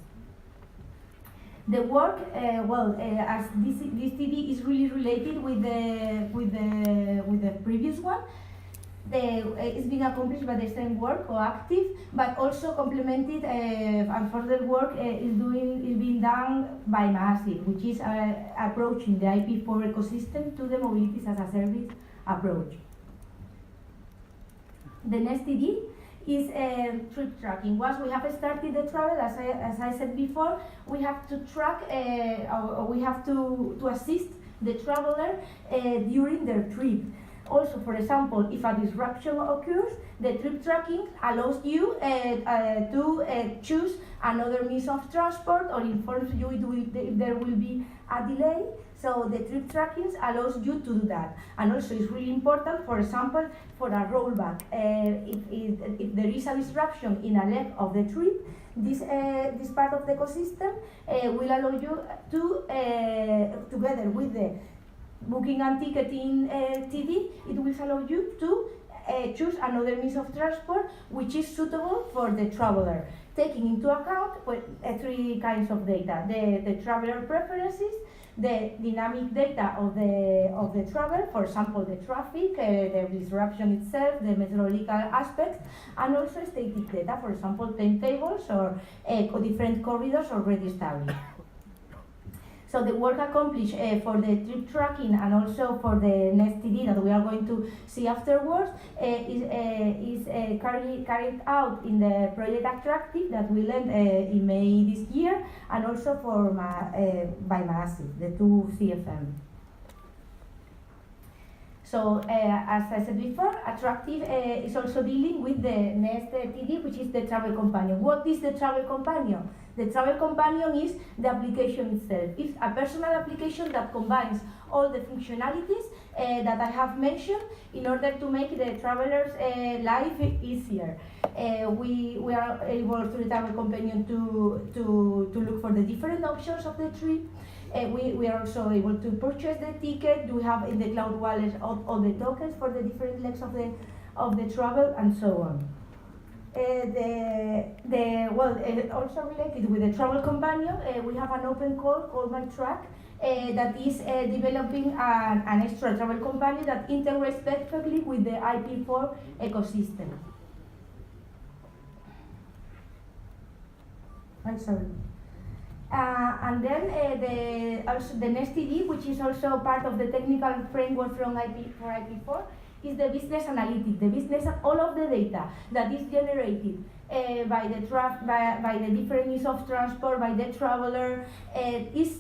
S13: The work, as this TD is really related with the previous one, it's being accomplished by the same work, Coactive, but also complemented and further work is being done by Massive, which is approaching the IP4 ecosystem to the mobilities as a service approach. The next TD is trip tracking. Once we have started the travel, as I said before, we have to track, or we have to assist the traveler during their trip. Also, for example, if a disruption occurs, the trip tracking allows you to choose another means of transport, or informs you if there will be a delay. So the trip tracking allows you to do that. And also it's really important, for example, for a rollback. If there is a disruption in a leg of the trip, this part of the ecosystem will allow you to, together with the booking and ticketing TD, it will allow you to choose another means of transport which is suitable for the traveler, taking into account 3 kinds of data: the traveler preferences, the dynamic data of the travel, for example, the traffic, the disruption itself, the meteorological aspects, and also static data, for example, timetables or different corridors already established. So the work accomplished for the trip tracking and also for the next TD that we are going to see afterwards is carried out in the project Attractive that will end in May this year, and also by Massive, the 2 CFM. So as I said before, Attractive is also dealing with the next TD, which is the travel companion. What is the travel companion? The travel companion is the application itself. It's a personal application that combines all the functionalities that I have mentioned in order to make the traveler's life easier. We are able through the travel companion to look for the different options of the trip. We are also able to purchase the ticket. We have in the cloud wallet all the tokens for the different legs of the travel and so on. Also related with the travel companion, we have an open call called My Track that is developing an extra travel companion that integrates perfectly with the IP4 ecosystem. Sorry. And then also the next TD, which is also part of the technical framework from IP4, is the business analytics, the business, all of the data that is generated by the different use of transport, by the traveler, is